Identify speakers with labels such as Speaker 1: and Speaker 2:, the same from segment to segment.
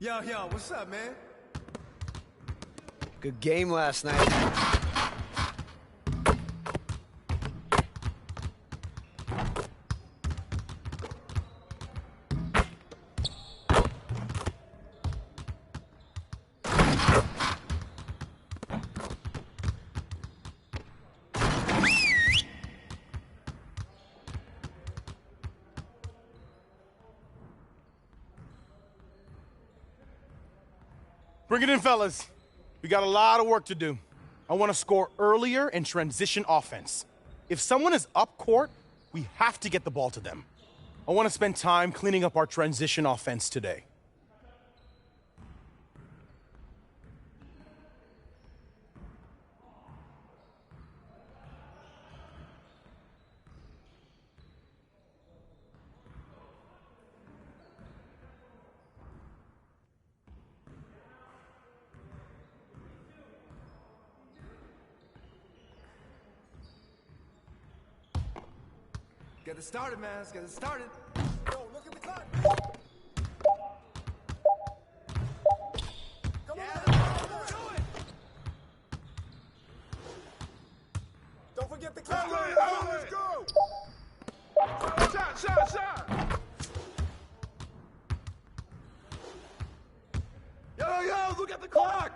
Speaker 1: Yo, what's up, man?
Speaker 2: Good game last night.
Speaker 3: Bring it in, fellas. We got a lot of work to do. I want to score earlier in transition offense. If someone is up court, we have to get the ball to them. I want to spend time cleaning up our transition offense today.
Speaker 1: Get it started, man. Let's get it started.
Speaker 4: Yo, look at the clock. Come on, do it. Don't forget the clock. Let's go. Shot. Yo, look at the clock.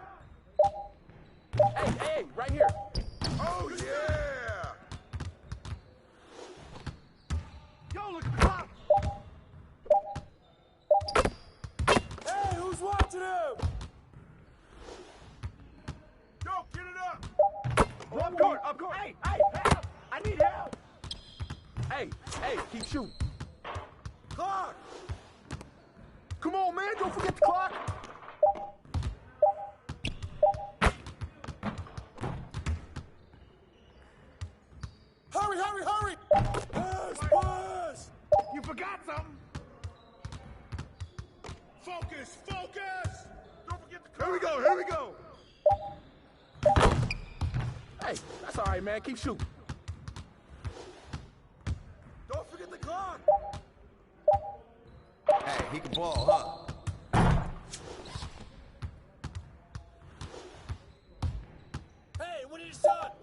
Speaker 5: Hey, right here.
Speaker 4: Oh, yeah.
Speaker 3: Yo, look at the clock!
Speaker 4: Hey, who's watching him?
Speaker 5: Yo, get it up. Up court. Hey, help. I need help. Hey, keep shooting.
Speaker 4: Clock.
Speaker 5: Come on, man. Don't forget the clock.
Speaker 4: Hurry. Pass.
Speaker 5: You forgot something.
Speaker 4: Focus.
Speaker 5: Don't forget the clock.
Speaker 4: Here we go.
Speaker 5: Hey, that's all right, man. Keep shooting.
Speaker 4: Don't forget the clock.
Speaker 1: Hey, he can ball, huh?
Speaker 4: Hey, we need a shot.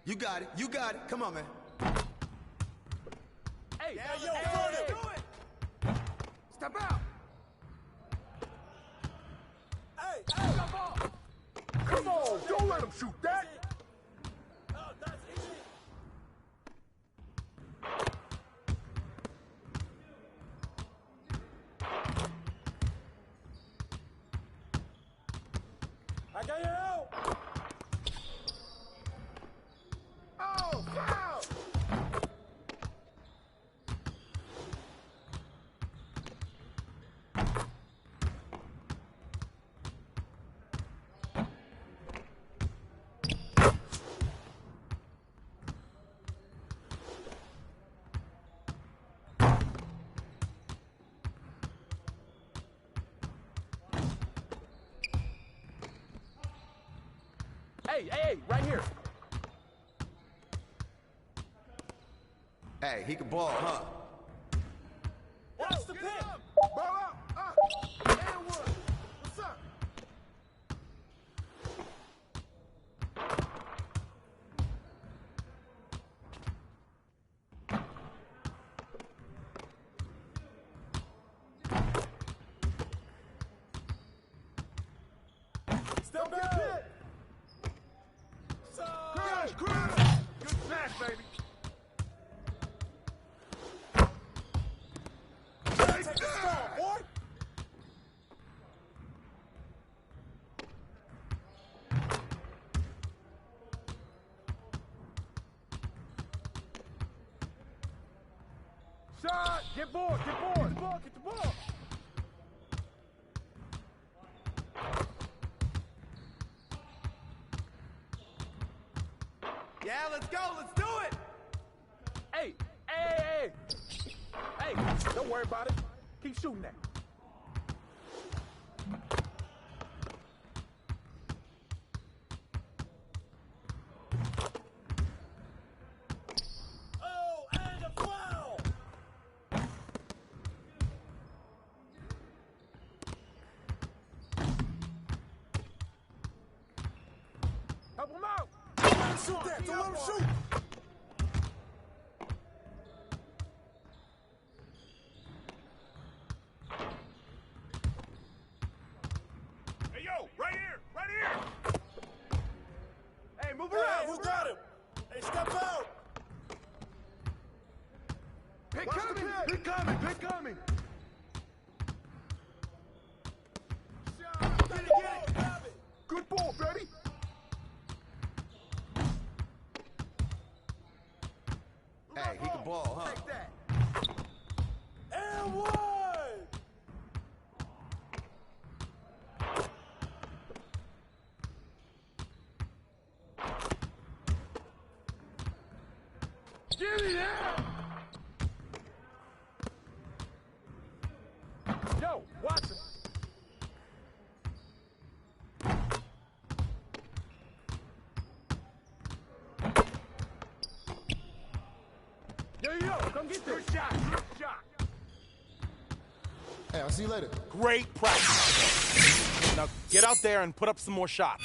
Speaker 1: You got it. Come on, man.
Speaker 5: Hey,
Speaker 4: Do it.
Speaker 5: Step out.
Speaker 4: Hey.
Speaker 5: Come on, don't let him shoot that.
Speaker 4: Oh, that's easy. I got you out.
Speaker 5: Oh, foul. Hey, right here.
Speaker 1: Hey, he can ball, huh?
Speaker 4: Watch the pin.
Speaker 5: Ball up. And one. What's up? Good smash, baby.
Speaker 4: Take the star, boy.
Speaker 5: Shot! Get board! Get board! Get the ball! Get the ball!
Speaker 1: Yeah, let's go. Let's do it.
Speaker 5: Hey! Hey! Hey! Hey! Don't worry about it. Keep shooting that.
Speaker 4: Oh, and a foul.
Speaker 5: Help him out!
Speaker 4: Don't let him shoot that. Don't let him shoot.
Speaker 5: Hey, yo! Right here! Right here!
Speaker 1: Hey, move
Speaker 4: Hey,
Speaker 1: around.
Speaker 4: who got him? Hey, step out.
Speaker 1: Pick
Speaker 5: Watch the
Speaker 1: coming.
Speaker 5: pin.
Speaker 1: Pick coming. Pick coming.
Speaker 5: Shot!
Speaker 4: Get it. Grab it.
Speaker 5: Good ball, baby!
Speaker 1: Hey, he can ball, huh?
Speaker 5: Take that!
Speaker 4: And one.
Speaker 5: Give me that! Yo, watch him! Yo, come get this! Good shot! Good shot!
Speaker 6: Hey, I'll see you later.
Speaker 3: Great practice. Now get out there and put up some more shots.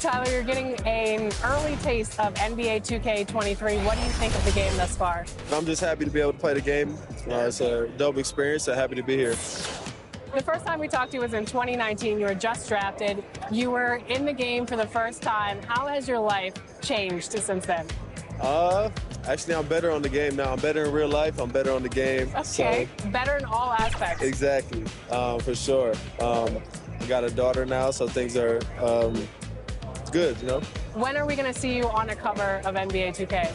Speaker 7: Tyler, you're getting an early taste of NBA 2K23. What do you think of the game thus far?
Speaker 8: I'm just happy to be able to play the game. It's a dope experience, so happy to be here.
Speaker 7: The first time we talked to you was in 2019. You were just drafted. You were in the game for the first time. How has your life changed since then?
Speaker 8: Actually, I'm better on the game now. I'm better in real life. I'm better on the game.
Speaker 7: Okay,
Speaker 8: so.
Speaker 7: Better in all aspects.
Speaker 8: Exactly, for sure. I got a daughter now, so things are good, you know?
Speaker 7: When are we going to see you on a cover of NBA 2K?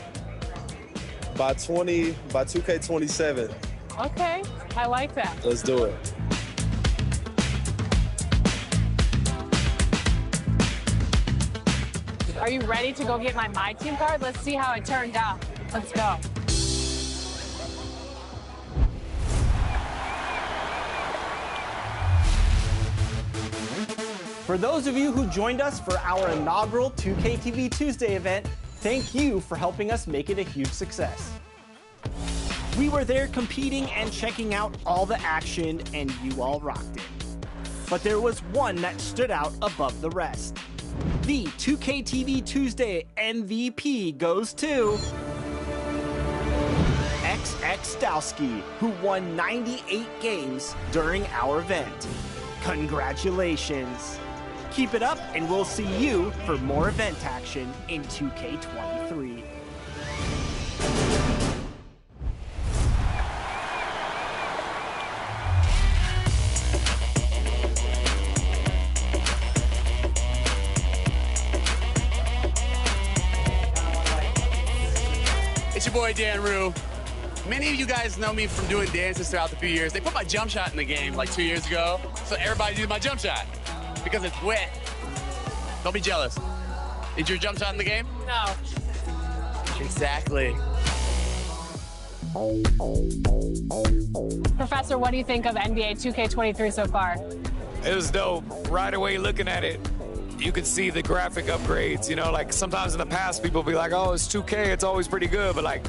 Speaker 8: By 2K27.
Speaker 7: Okay, I like that.
Speaker 8: Let's do it.
Speaker 7: Are you ready to go get my team card? Let's see how it turned out. Let's go.
Speaker 9: For those of you who joined us for our inaugural 2K TV Tuesday event, thank you for helping us make it a huge success. We were there competing and checking out all the action, and you all rocked it. But there was one that stood out above the rest. The 2K TV Tuesday MVP goes to asst, who won 98 games during our event. Congratulations. Keep it up, and we'll see you for more event action in 2K23.
Speaker 10: It's your boy, Dan Rue. Many of you guys know me from doing dances throughout the few years. They put my jump shot in the game like 2 years ago, so everybody did my jump shot because it's wet. Don't be jealous. Is your jump shot in the game?
Speaker 7: No.
Speaker 10: Exactly.
Speaker 7: Professor, what do you think of NBA 2K23 so far?
Speaker 11: It was dope. Right away looking at it, you could see the graphic upgrades. You know, like sometimes in the past people be like, oh, it's 2K, it's always pretty good, but like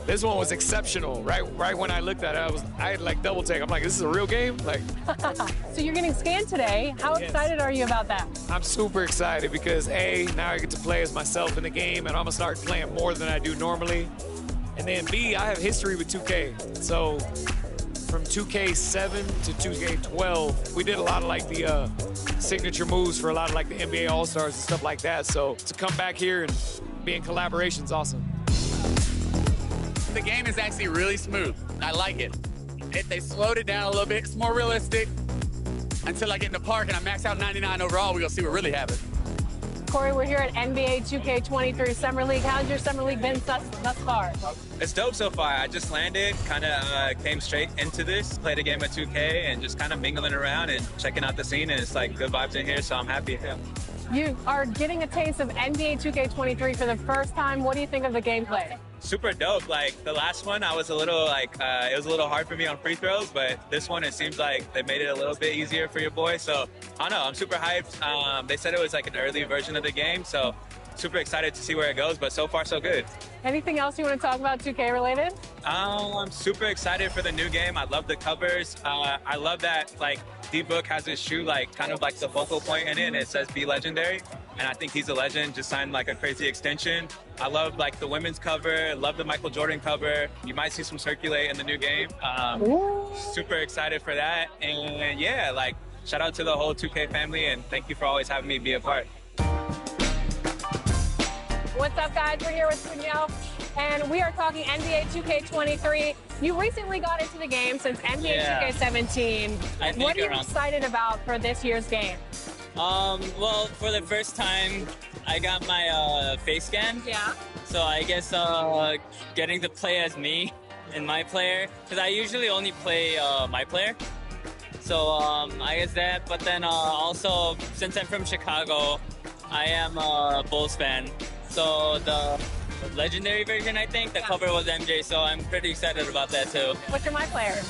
Speaker 11: this one was exceptional. Right when I looked at it, I had like double take. I'm like, this is a real game? Like.
Speaker 7: So you're getting scanned today. How excited are you about that?
Speaker 11: I'm super excited because A, now I get to play as myself in the game, and I'm gonna start playing more than I do normally. And then B, I have history with 2K. So from 2K7 to 2K12, we did a lot of like the signature moves for a lot of like the NBA All-Stars and stuff like that. So to come back here and be in collaboration is awesome.
Speaker 10: The game is actually really smooth. I like it. They slowed it down a little bit. It's more realistic. Until I get in the park and I max out 99 overall, we're gonna see what really happens.
Speaker 7: Corey, we're here at NBA 2K23 Summer League. How's your Summer League been thus far?
Speaker 12: It's dope so far. I just landed, kind of came straight into this, played a game of 2K, and just kind of mingling around and checking out the scene, and it's like good vibes in here, so I'm happy. Yeah.
Speaker 7: You are getting a taste of NBA 2K23 for the first time. What do you think of the gameplay?
Speaker 12: Super dope. Like the last one, I was a little like, it was a little hard for me on free throws, but this one, it seems like they made it a little bit easier for your boy. So I don't know, I'm super hyped. They said it was like an early version of the game, so super excited to see where it goes, but so far so good.
Speaker 7: Anything else you want to talk about 2K related?
Speaker 12: I'm super excited for the new game. I love the covers. I love that like D-Book has his shoe like kind of like the focal point in it, and it says be legendary. And I think he's a legend, just signed like a crazy extension. I love like the women's cover, love the Michael Jordan cover. You might see some circulate in the new game. Super excited for that. And yeah, like shout out to the whole 2K family, and thank you for always having me be a part.
Speaker 7: What's up, guys? We're here with Danielle, and we are talking NBA 2K23. You recently got into the game since NBA 2K17. What are you excited about for this year's game?
Speaker 13: Well, for the first time, I got my face scan.
Speaker 7: Yeah.
Speaker 13: So I guess getting to play as me and my player, because I usually only play my player. So I guess that, but then also, since I'm from Chicago, I am a Bulls fan. So the legendary version, I think, the cover was MJ, so I'm pretty excited about that too.
Speaker 7: What's your my player?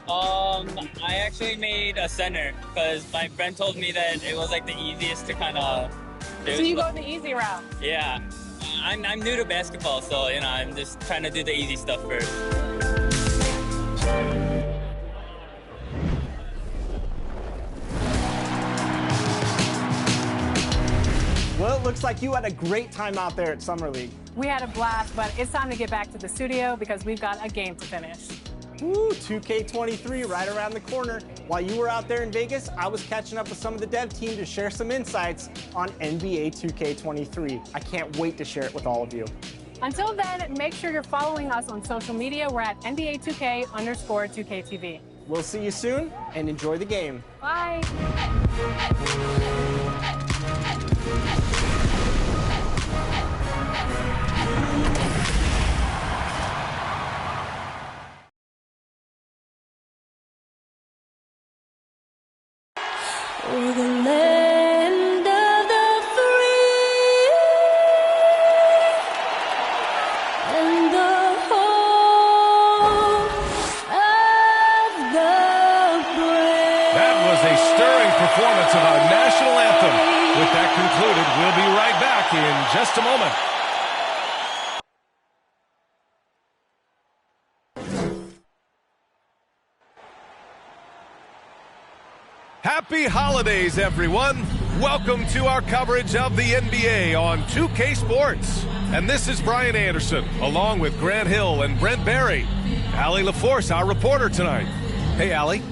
Speaker 13: I actually made a center because my friend told me that it was like the easiest to kind of do.
Speaker 7: So you go the easy route?
Speaker 13: Yeah. I'm new to basketball, so you know, I'm just trying to do the easy stuff first.
Speaker 9: Well, looks like you had a great time out there at Summer League.
Speaker 7: We had a blast, but it's time to get back to the studio because we've got a game to finish.
Speaker 9: Woo, 2K23 right around the corner. While you were out there in Vegas, I was catching up with some of the dev team to share some insights on NBA 2K23. I can't wait to share it with all of you.
Speaker 7: Until then, make sure you're following us on social media. We're at NBA2K_2KTV.
Speaker 9: We'll see you soon, and enjoy the game.
Speaker 7: Bye.
Speaker 14: Oh, the land of the free and the home of the brave.
Speaker 15: That was a stirring performance of our national anthem. With that concluded, we'll be right back in just a moment. Happy holidays, everyone. Welcome to our coverage of the NBA on 2K Sports. And this is Brian Anderson, along with Grant Hill and Brent Barry. Allie LaForce, our reporter tonight. Hey, Allie.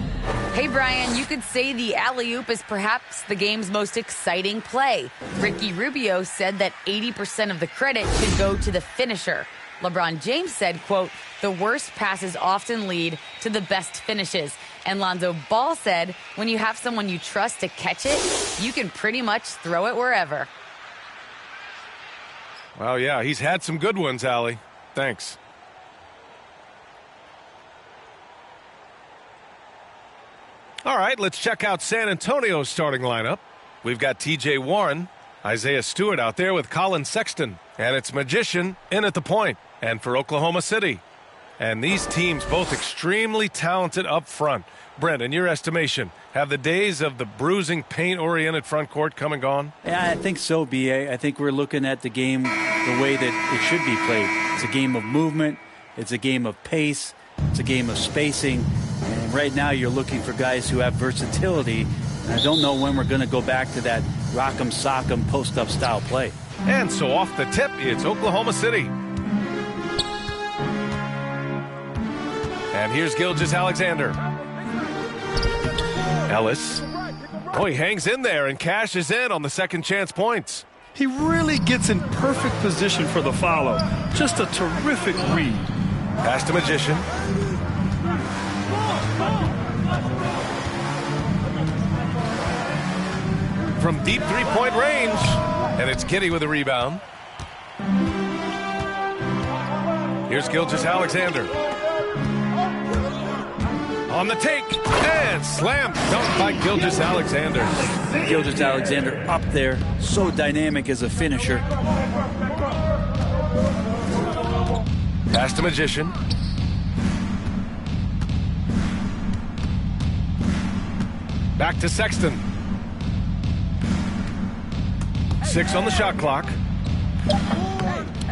Speaker 16: Hey, Brian, you could say the alley-oop is perhaps the game's most exciting play. Ricky Rubio said that 80% of the credit should go to the finisher. LeBron James said, quote, the worst passes often lead to the best finishes. And Lonzo Ball said, when you have someone you trust to catch it, you can pretty much throw it wherever.
Speaker 15: Well, yeah, he's had some good ones, Allie. Thanks. All right, let's check out San Antonio's starting lineup. We've got T.J. Warren, Isaiah Stewart out there with Colin Sexton, and it's Magician in at the point, and for Oklahoma City. And these teams both extremely talented up front. Brent, in your estimation, have the days of the bruising, paint-oriented front court come and gone?
Speaker 17: Yeah, I think so, B.A. I think we're looking at the game the way that it should be played. It's a game of movement. It's a game of pace. It's a game of spacing. And right now you're looking for guys who have versatility. And I don't know when we're going to go back to that rock'em sock'em post-up style play.
Speaker 15: And so off the tip, it's Oklahoma City. And here's Gilgeous-Alexander. Ellis. Oh, he hangs in there and cashes in on the second chance points.
Speaker 18: He really gets in perfect position for the follow. Just a terrific read.
Speaker 15: Pass to Magician. From deep three-point range. And it's Kitty with a rebound. Here's Gilgeous-Alexander. On the take, and slam dunk by Gilgeous-Alexander.
Speaker 17: Gilgeous-Alexander up there, so dynamic as a finisher.
Speaker 15: Pass to Magician. Back to Sexton. 6 on the shot clock.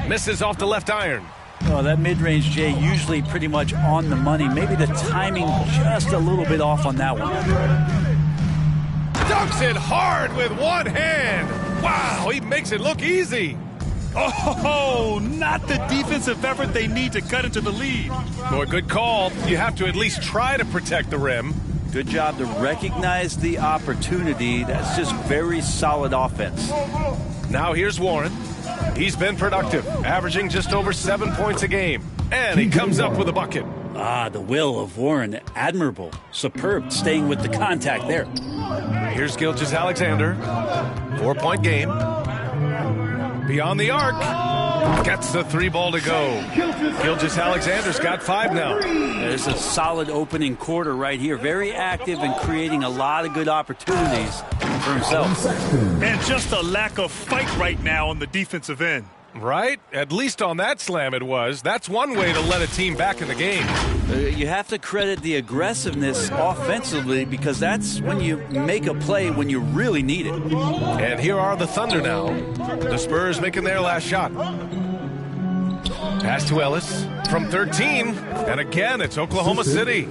Speaker 15: Misses off the left iron.
Speaker 17: Oh, that mid-range, Jay, usually pretty much on the money. Maybe the timing just a little bit off on that one.
Speaker 15: Dunks it hard with one hand. Wow, he makes it look easy.
Speaker 18: Oh, not the defensive effort they need to cut into the lead.
Speaker 15: Boy, good call. You have to at least try to protect the rim.
Speaker 17: Good job to recognize the opportunity. That's just very solid offense.
Speaker 15: Now here's Warren. He's been productive, averaging just over 7 points a game. And he comes up with a bucket.
Speaker 17: Ah, the will of Warren, admirable. Superb, staying with the contact there.
Speaker 15: Here's Gilgeous-Alexander. 4-point game. Beyond the arc. Gets the 3-ball to go. Gilgeous-Alexander's got 5 now.
Speaker 17: There's a solid opening quarter right here. Very active and creating a lot of good opportunities for himself.
Speaker 18: And just a lack of fight right now on the defensive end.
Speaker 15: Right? At least on that slam it was. That's one way to let a team back in the game.
Speaker 17: You have to credit the aggressiveness offensively because that's when you make a play when you really need it.
Speaker 15: And here are the Thunder now. The Spurs making their last shot. Pass to Ellis from 13. And again, it's Oklahoma City.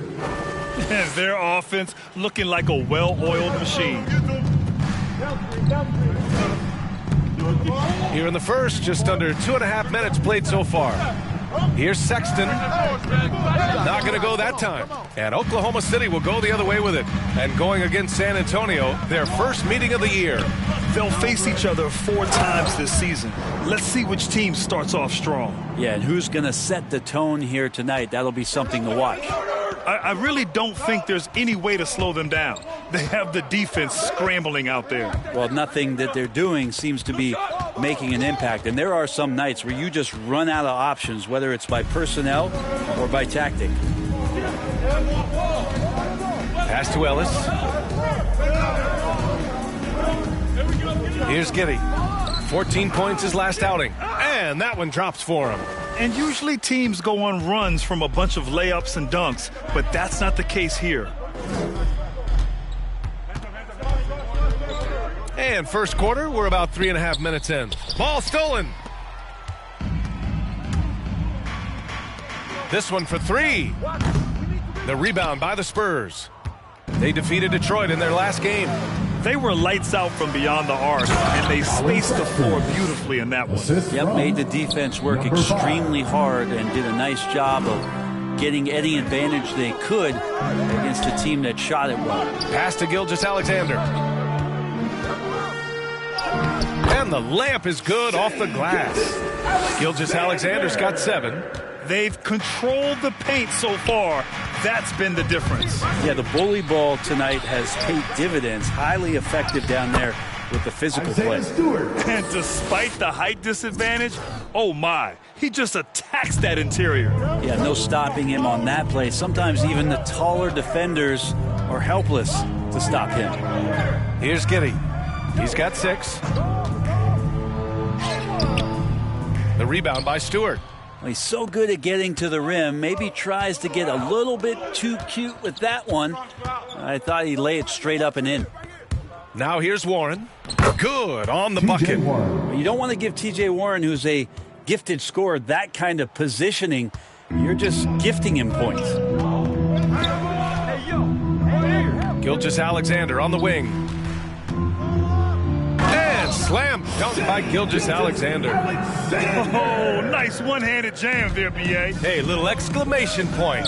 Speaker 18: And their offense looking like a well-oiled machine.
Speaker 15: Here in the first, just under 2.5 minutes played so far. Here's Sexton. Not going to go that time. And Oklahoma City will go the other way with it. And going against San Antonio, their first meeting of the year.
Speaker 18: They'll face each other 4 times this season. Let's see which team starts off strong.
Speaker 17: Yeah, and who's going to set the tone here tonight? That'll be something to watch.
Speaker 18: I really don't think there's any way to slow them down. They have the defense scrambling out there.
Speaker 17: Well, nothing that they're doing seems to be making an impact. And there are some nights where you just run out of options, whether it's by personnel or by tactic.
Speaker 15: Pass to Ellis. Here's Giddy. 14 points his last outing. And that one drops for him.
Speaker 18: And usually teams go on runs from a bunch of layups and dunks, but that's not the case here.
Speaker 15: And first quarter, we're about 3.5 minutes in. Ball stolen. This one for 3. The rebound by the Spurs. They defeated Detroit in their last game.
Speaker 18: They were lights out from beyond the arc, and they spaced the floor beautifully in that one.
Speaker 17: Yep, made the defense work extremely hard and did a nice job of getting any advantage they could against a team that shot it well.
Speaker 15: Pass to Gilgeous-Alexander. And the layup is good off the glass. Gilgeous-Alexander's got 7.
Speaker 18: They've controlled the paint so far. That's been the difference.
Speaker 17: Yeah, the bully ball tonight has paid dividends. Highly effective down there with the physical play.
Speaker 18: And despite the height disadvantage, oh my, he just attacks that interior.
Speaker 17: Yeah, no stopping him on that play. Sometimes even the taller defenders are helpless to stop him.
Speaker 15: Here's Giddy. He's got 6. The rebound by Stewart.
Speaker 17: Well, he's so good at getting to the rim. Maybe tries to get a little bit too cute with that one. I thought he'd lay it straight up and in.
Speaker 15: Now here's Warren. Good on the bucket.
Speaker 17: You don't want to give T.J. Warren, who's a gifted scorer, that kind of positioning. You're just gifting him points.
Speaker 15: Gilgeous-Alexander on the wing. Slam dunk by Gilgeous-Alexander.
Speaker 18: Oh, nice one-handed jam there, B.A.
Speaker 15: Hey, little exclamation point.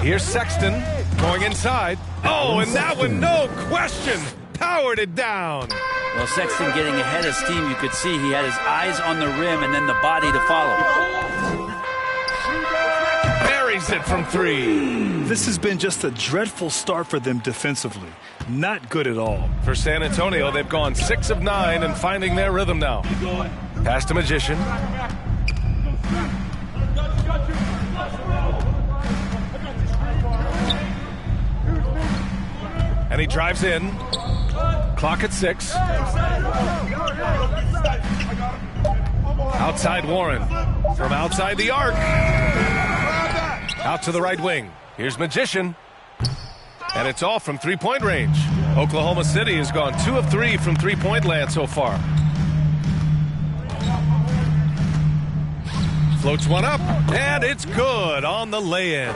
Speaker 15: Here's Sexton going inside. Oh, and that one, no question, powered it down.
Speaker 17: Well, Sexton getting ahead of steam. You could see he had his eyes on the rim and then the body to follow.
Speaker 15: Buries it from 3.
Speaker 18: This has been just a dreadful start for them defensively. Not good at all.
Speaker 15: For San Antonio, they've gone 6 of 9 and finding their rhythm now. Pass to Magician. And he drives in. Clock at 6. Outside Warren. From outside the arc. Out to the right wing. Here's Magician. And it's all from three-point range. Oklahoma City has gone 2 of 3 from three-point land so far. Floats one up, and it's good on the lay-in.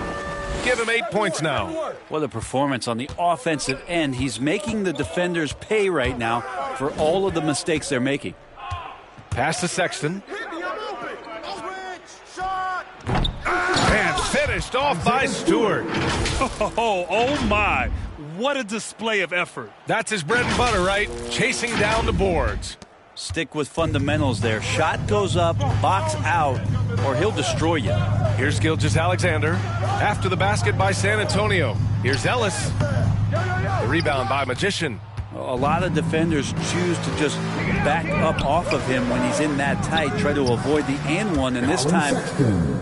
Speaker 15: Give him 8 points now.
Speaker 17: What a performance on the offensive end. He's making the defenders pay right now for all of the mistakes they're making.
Speaker 15: Pass to Sexton. And finished off by Stewart.
Speaker 18: Oh my. What a display of effort.
Speaker 15: That's his bread and butter, right? Chasing down the boards.
Speaker 17: Stick with fundamentals there. Shot goes up, box out, or he'll destroy you.
Speaker 15: Here's Gilgeous-Alexander. After the basket by San Antonio. Here's Ellis. The rebound by Magician.
Speaker 17: A lot of defenders choose to just back up off of him when he's in that tight, try to avoid the and one, and this time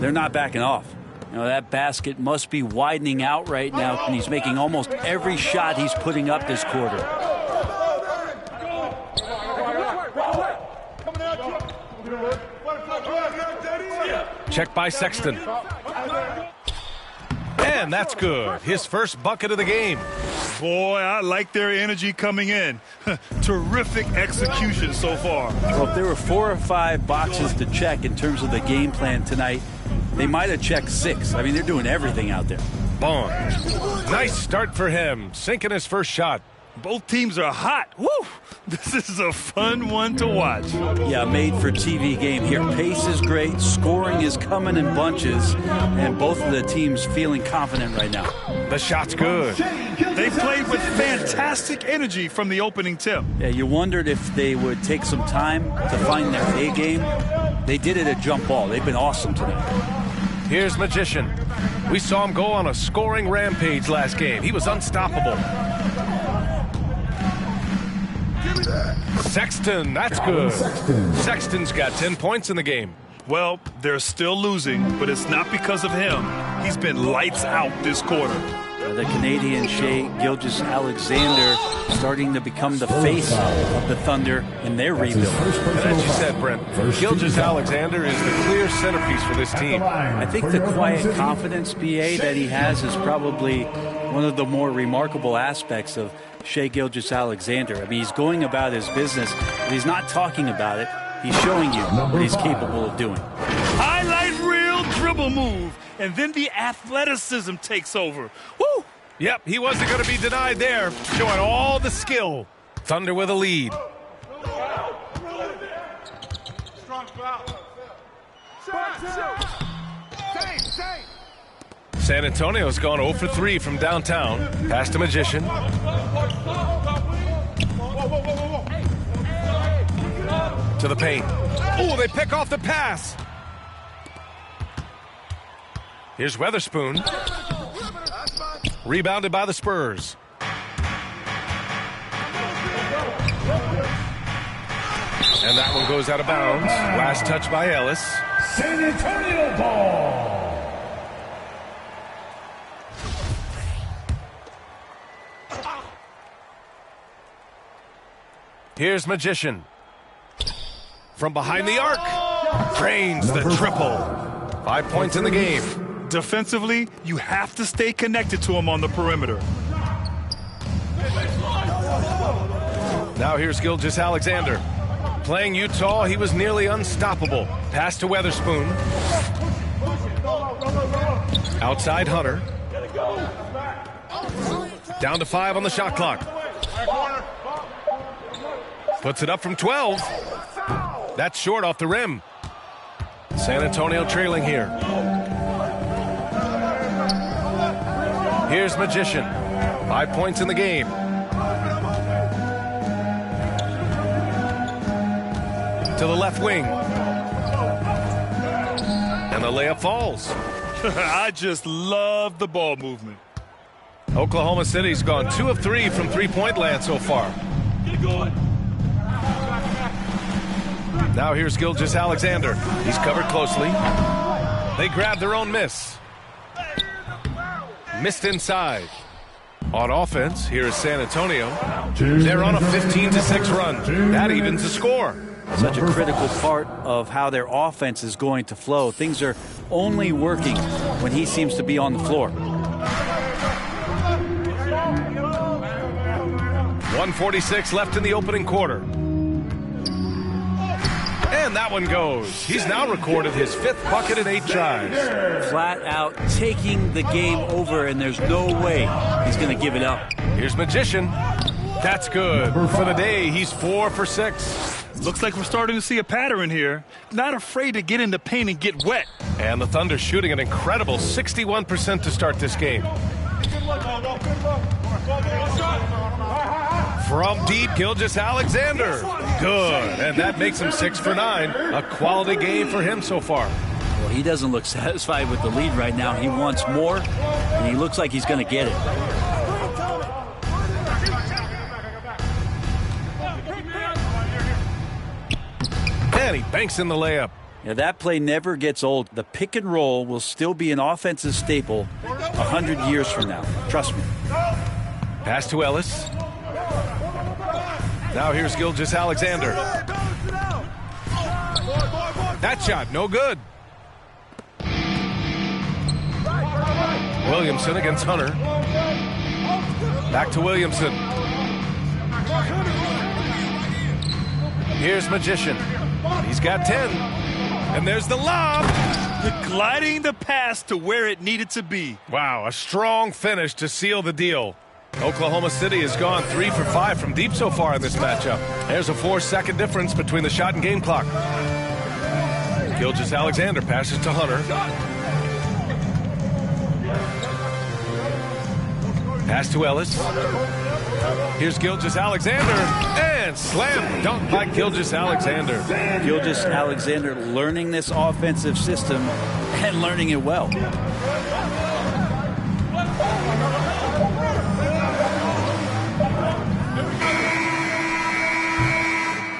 Speaker 17: they're not backing off. You know, that basket must be widening out right now, and he's making almost every shot he's putting up this quarter.
Speaker 15: Check by Sexton. And that's good. His first bucket of the game.
Speaker 18: Boy, I like their energy coming in. Terrific execution so far.
Speaker 17: Well, if there were 4 or 5 boxes to check in terms of the game plan tonight, they might have checked 6. They're doing everything out there.
Speaker 15: Bond. Nice start for him. Sinking his first shot.
Speaker 18: Both teams are hot. Woo! This is a fun one to watch.
Speaker 17: Yeah, made for TV game here. Pace is great, scoring is coming in bunches, and both of the teams feeling confident right now.
Speaker 15: The shot's good.
Speaker 18: They played with fantastic energy from the opening tip.
Speaker 17: Yeah, you wondered if they would take some time to find their A game. They did it at jump ball. They've been awesome today.
Speaker 15: Here's Magician. We saw him go on a scoring rampage last game. He was unstoppable. Sexton, that's good. Sexton's got 10 points in the game.
Speaker 18: Well, they're still losing, but it's not because of him. He's been lights out this quarter.
Speaker 17: The Canadian Shea Gilgeous-Alexander starting to become the face of the Thunder in their rebuild.
Speaker 15: As you said, Brent, Gilgeous-Alexander is the clear centerpiece for this team.
Speaker 17: I think the quiet confidence, BA, that he has is probably one of the more remarkable aspects of Shea Gilgeous-Alexander. I mean, he's going about his business, but he's not talking about it. He's showing you what he's capable of doing.
Speaker 18: Highlight reel dribble move, and then the athleticism takes over. Woo!
Speaker 15: Yep, he wasn't going to be denied there, showing all the skill. Thunder with a lead. San Antonio's gone 0 for 3 from downtown. Pass to Magician. To the paint. Oh, they pick off the pass. Here's Weatherspoon. Rebounded by the Spurs. And that one goes out of bounds. Last touch by Ellis.
Speaker 5: San Antonio ball.
Speaker 15: Here's Magician. From behind the arc. Drains the triple. 5 points in the game.
Speaker 18: Defensively, you have to stay connected to him on the perimeter.
Speaker 15: Now here's Gilgeous-Alexander. Playing Utah, he was nearly unstoppable. Pass to Weatherspoon. Outside Hunter. Down to 5 on the shot clock. Puts it up from 12. That's short off the rim. San Antonio trailing here. Here's Magician. 5 points in the game. To the left wing. And the layup falls.
Speaker 18: I just love the ball movement.
Speaker 15: Oklahoma City's gone 2 of 3 from three-point land so far. Now here's Gilgeous-Alexander. He's covered closely. They grab their own miss. Missed inside. On offense, here is San Antonio. They're on a 15-6 run. That evens the score.
Speaker 17: Such a critical part of how their offense is going to flow. Things are only working when he seems to be on the floor.
Speaker 15: 1:46 left in the opening quarter. And that one goes. He's now recorded his 5th bucket in 8 tries.
Speaker 17: Flat out taking the game over, and there's no way he's going to give it up.
Speaker 15: Here's Magician. That's good. For the day, he's 4 for 6.
Speaker 18: Looks like we're starting to see a pattern here. Not afraid to get in the paint and get wet.
Speaker 15: And the Thunder shooting an incredible 61% to start this game. From deep, Gilgeous-Alexander. Good. And that makes him 6 for 9. A quality game for him so far.
Speaker 17: Well, he doesn't look satisfied with the lead right now. He wants more, and he looks like he's going to get it.
Speaker 15: And he banks in the layup.
Speaker 17: Yeah, that play never gets old. The pick and roll will still be an offensive staple 100 years from now. Trust me.
Speaker 15: Pass to Ellis. Now here's Gilgeous-Alexander. That shot, no good. Williamson against Hunter. Back to Williamson. Here's Magician. He's got 10. And there's the lob.
Speaker 18: Gliding the pass to where it needed to be.
Speaker 15: Wow, a strong finish to seal the deal. Oklahoma City has gone 3 for 5 from deep so far in this matchup. There's a 4-second difference between the shot and game clock. Gilgeous-Alexander passes to Hunter. Pass to Ellis. Here's Gilgeous-Alexander, and slam dunk by Gilgeous-Alexander.
Speaker 17: Gilgeous-Alexander learning this offensive system and learning it well.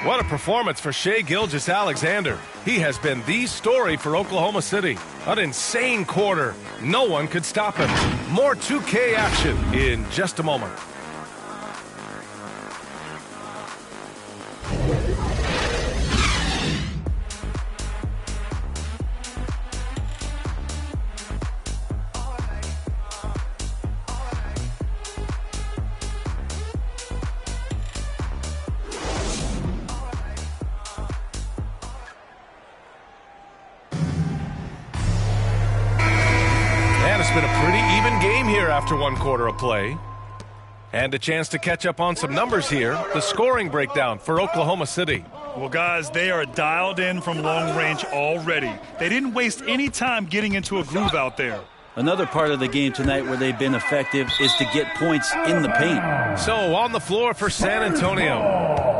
Speaker 15: What a performance for Shai Gilgeous-Alexander. He has been the story for Oklahoma City. An insane quarter. No one could stop him. More 2K action in just a moment. It's been a pretty even game here after one quarter of play. And a chance to catch up on some numbers here. The scoring breakdown for Oklahoma City.
Speaker 18: Well, guys, they are dialed in from long range already. They didn't waste any time getting into a groove out there.
Speaker 17: Another part of the game tonight where they've been effective is to get points in the paint.
Speaker 15: So on the floor for San Antonio.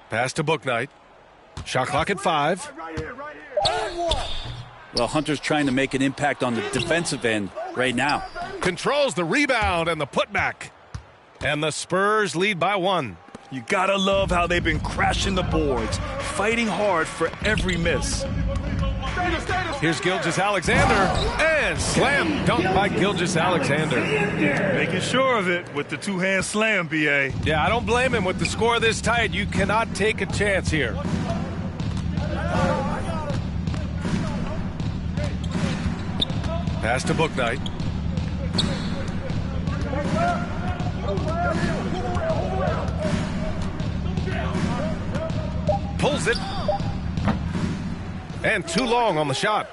Speaker 15: Pass to Bouknight. Shot clock at 5.
Speaker 17: Well, Hunter's trying to make an impact on the defensive end right now.
Speaker 15: Controls the rebound and the putback. And the Spurs lead by 1.
Speaker 18: You gotta love how they've been crashing the boards, fighting hard for every miss.
Speaker 15: Here's Gilgeous-Alexander, and slam dunk by Gilgeous-Alexander.
Speaker 18: Making sure of it with the two-hand slam, B.A.
Speaker 15: Yeah, I don't blame him. With the score this tight, you cannot take a chance here. Pass to Bouknight. Pulls it. And too long on the shot.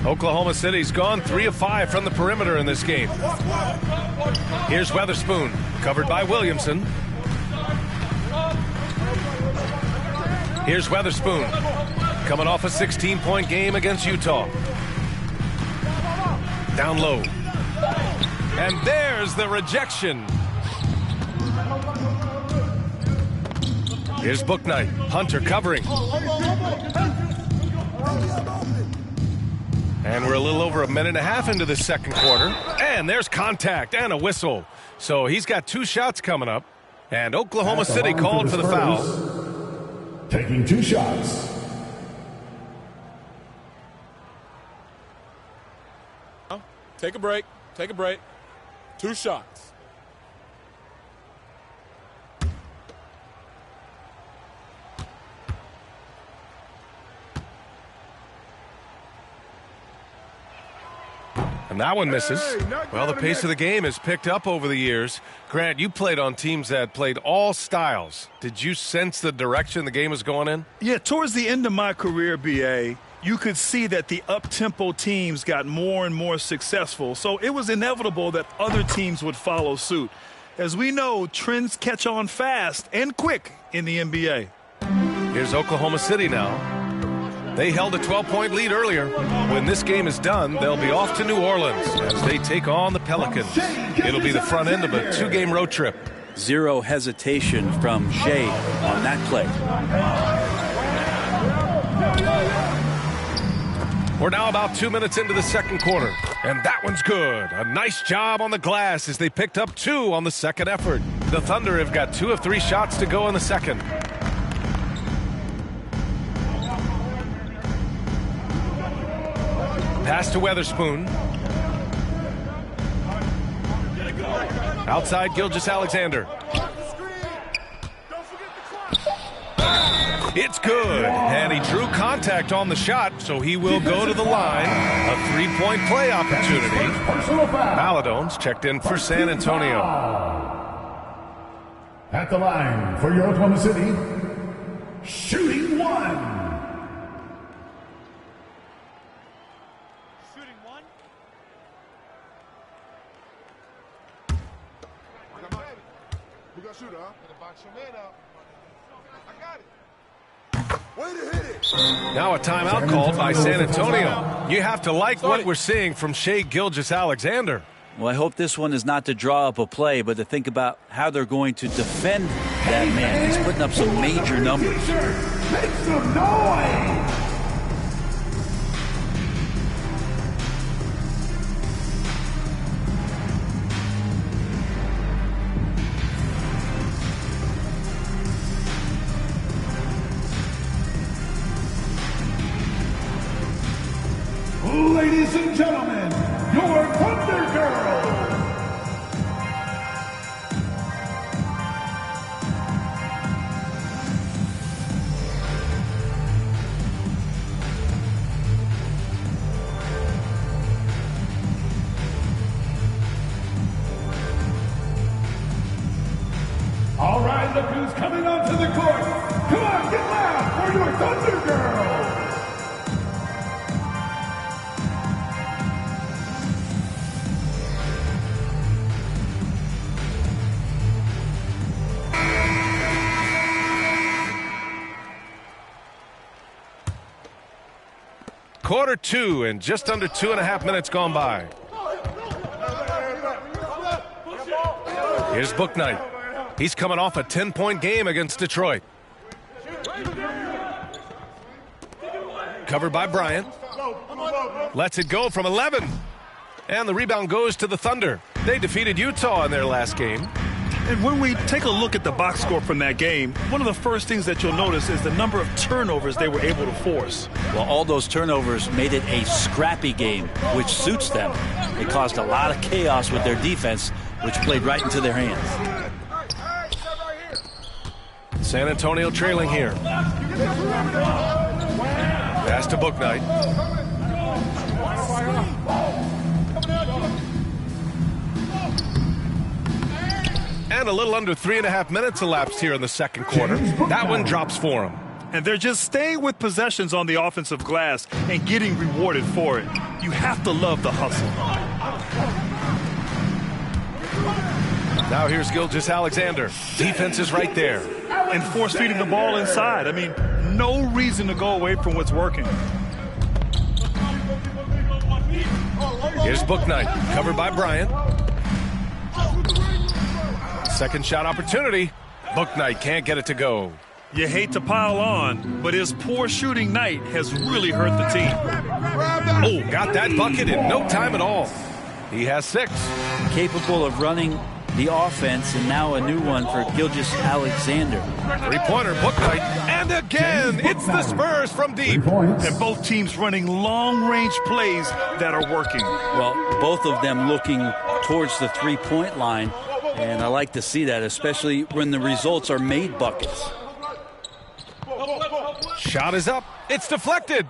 Speaker 15: Oklahoma City's gone 3 of 5 from the perimeter in this game. Here's Weatherspoon, covered by Williamson. Here's Weatherspoon, coming off a 16-point game against Utah. Down low. And there's the rejection. Here's Bouknight. Hunter covering. And we're a little over a minute and a half into the second quarter. And there's contact and a whistle. So he's got 2 shots coming up. And Oklahoma City called for the foul.
Speaker 19: Taking 2 shots.
Speaker 4: Take a break. Take a break. 2 shots.
Speaker 15: And that one misses. Well, the pace of the game has picked up over the years. Grant, you played on teams that played all styles. Did you sense the direction the game was going in?
Speaker 18: Yeah, towards the end of my career, B.A., you could see that the up-tempo teams got more and more successful. So it was inevitable that other teams would follow suit. As we know, trends catch on fast and quick in the NBA.
Speaker 15: Here's Oklahoma City now. They held a 12-point lead earlier. When this game is done, they'll be off to New Orleans as they take on the Pelicans. It'll be the front end of a 2-game road trip.
Speaker 17: Zero hesitation from Shai on that play.
Speaker 15: We're now about 2 minutes into the second quarter, and that one's good. A nice job on the glass as they picked up 2 on the second effort. The Thunder have got 2 of 3 shots to go in the second. Pass to Weatherspoon. Outside Gilgeous-Alexander. It's good, and he drew contact on the shot, so he will go to the line. A 3-point play opportunity. Maladone's checked in for San Antonio.
Speaker 19: At the line for your Oklahoma City, shooting one.
Speaker 5: Shooting one.
Speaker 6: We got shooter, huh? Better box your man out. I got it.
Speaker 19: Way to hit it.
Speaker 15: Now a timeout called by San Antonio. You have to like what we're seeing from Shai Gilgeous-Alexander.
Speaker 17: Well, I hope this one is not to draw up a play, but to think about how they're going to defend that man. He's putting up some major numbers.
Speaker 19: Make some noise. Ladies and gentlemen, your Thunder Girl. All right, look who's coming onto the court. Come on, get loud for your Thunder Girl.
Speaker 15: Quarter 2 and just under 2.5 minutes gone by. Here's Bouknight. He's coming off a 10-point game against Detroit. Covered by Bryant. Lets it go from 11. And the rebound goes to the Thunder. They defeated Utah in their last game.
Speaker 18: And when we take a look at the box score from that game, one of the first things that you'll notice is the number of turnovers they were able to force.
Speaker 17: Well, all those turnovers made it a scrappy game, which suits them. It caused a lot of chaos with their defense, which played right into their hands.
Speaker 15: San Antonio trailing here. Pass to Bouknight. And a little under 3.5 minutes elapsed here in the second quarter. That one drops for him.
Speaker 18: And they're just staying with possessions on the offensive glass and getting rewarded for it. You have to love the hustle.
Speaker 15: Now here's Gilgeous-Alexander. Defense is right there.
Speaker 18: And force feeding the ball inside. I mean, no reason to go away from what's working.
Speaker 15: Here's Bouknight, covered by Bryant. Second shot opportunity. Bouknight can't get it to go.
Speaker 18: You hate to pile on, but his poor shooting night has really hurt the team.
Speaker 15: Oh, got that bucket in no time at all. He has 6.
Speaker 17: Capable of running the offense, and now a new one for Gilgeous-Alexander.
Speaker 15: Three-pointer, Bouknight, and again, it's the Spurs from deep.
Speaker 18: And both teams running long-range plays that are working.
Speaker 17: Well, both of them looking towards the three-point line, and I like to see that, especially when the results are made buckets.
Speaker 15: Shot is up. It's deflected.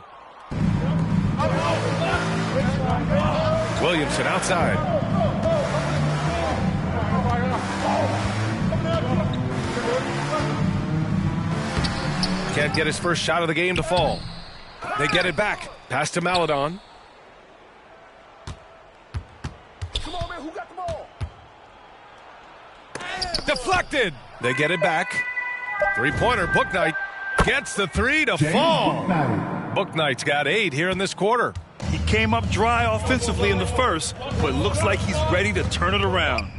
Speaker 15: Williamson outside. Can't get his first shot of the game to fall. They get it back. Pass to Maladon.
Speaker 5: Come on, man, who got the ball?
Speaker 15: Deflected. They get it back. Three-pointer, Bouknight gets the 3 to fall. Bouknight's got 8 here in this quarter.
Speaker 18: He came up dry offensively in the first, but looks like he's ready to turn it around.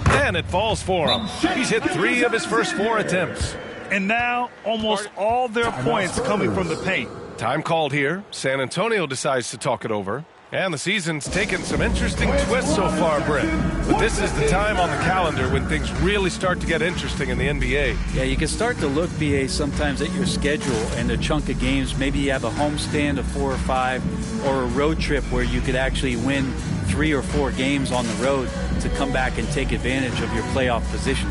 Speaker 15: And it falls for him. He's hit 3 of his first 4 attempts.
Speaker 18: And now, almost all their points coming from the paint.
Speaker 15: Time called here. San Antonio decides to talk it over. And the season's taken some interesting twists so far, Brett. But this is the time on the calendar when things really start to get interesting in the NBA.
Speaker 17: Yeah, you can start to look, BA, sometimes at your schedule and a chunk of games. Maybe you have a homestand of 4 or 5 or a road trip where you could actually win 3 or 4 games on the road to come back and take advantage of your playoff position.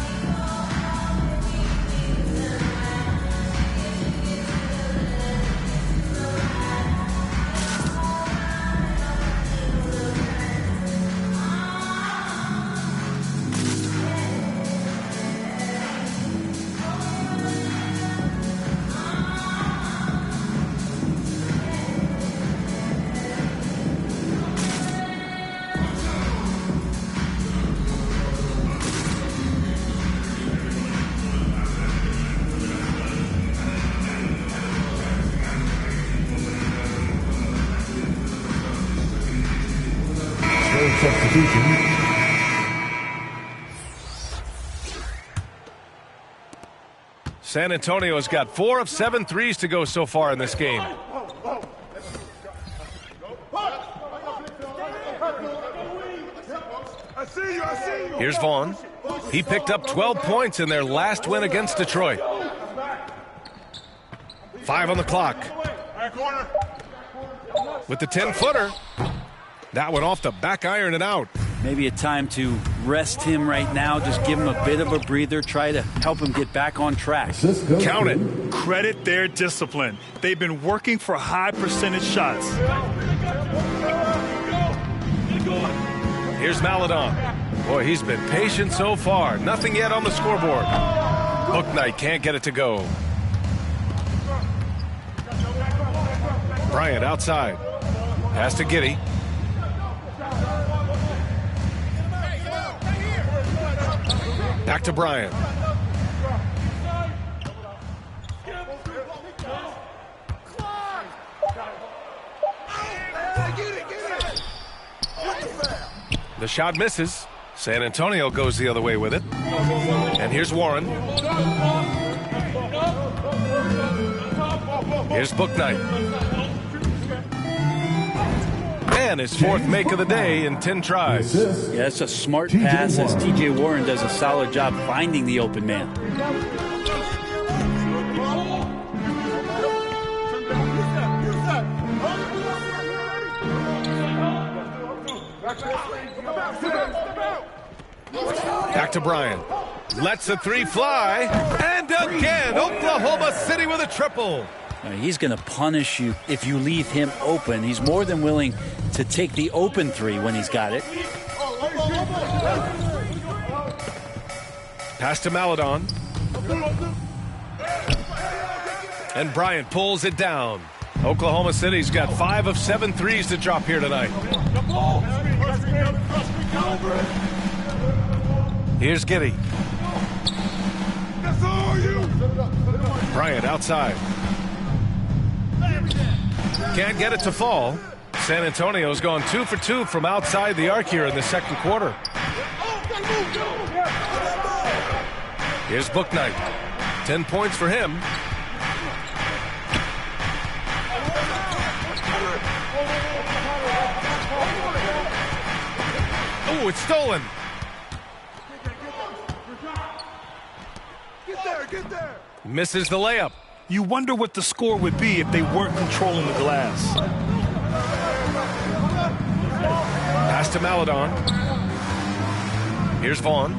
Speaker 19: substitution.
Speaker 15: San Antonio's got 4 of 7 threes to go so far in this game. Here's Vaughn. He picked up 12 points in their last win against Detroit. 5 on the clock. With the 10-footer. That one off the back iron and out.
Speaker 17: Maybe a time to rest him right now. Just give him a bit of a breather. Try to help him get back on track.
Speaker 15: Count it.
Speaker 18: Credit their discipline. They've been working for high percentage shots.
Speaker 15: Here's Maladon. Boy, he's been patient so far. Nothing yet on the scoreboard. Bouknight can't get it to go. Bryant outside. Pass to Giddey. Back to Bryant. The shot misses. San Antonio goes the other way with it. And here's Warren. Here's Bouknight. And his 4th make of the day in 10 tries.
Speaker 17: Yeah, that's a smart pass as TJ Warren does a solid job finding the open man.
Speaker 15: Back to Bryant. Lets the 3 fly. And again, Oklahoma City with a triple.
Speaker 17: He's going to punish you if you leave him open. He's more than willing to take the open 3 when he's got it.
Speaker 15: Pass to Maladon. And Bryant pulls it down. Oklahoma City's got 5 of 7 threes to drop here tonight. Here's Giddey. Bryant outside. Can't get it to fall. San Antonio's gone 2 for 2 from outside the arc here in the second quarter. Here's Bouknight. 10 points for him. Oh, it's stolen.
Speaker 6: Get there.
Speaker 15: Misses the layup.
Speaker 18: You wonder what the score would be if they weren't controlling the glass.
Speaker 15: Pass to Maladon. Here's Vaughn.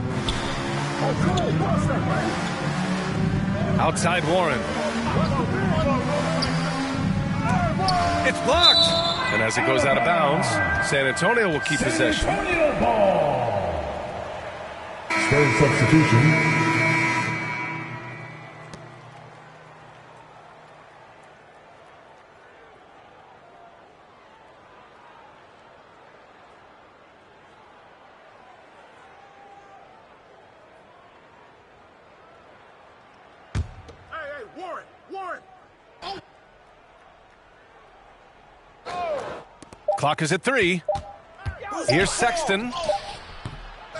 Speaker 15: Outside Warren. It's blocked. And as it goes out of bounds, San Antonio will keep possession.
Speaker 19: Starting substitution.
Speaker 15: Clock is at 3. Here's Sexton.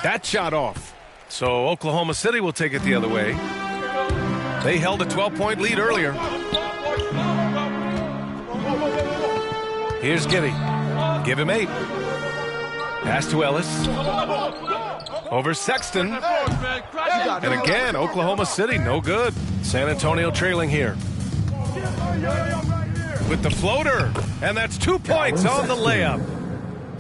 Speaker 15: That shot off. So Oklahoma City will take it the other way. They held a 12-point lead earlier. Here's Giddey. Give him 8. Pass to Ellis. Over Sexton. And again, Oklahoma City, no good. San Antonio trailing here. With the floater. And that's 2 points on the layup.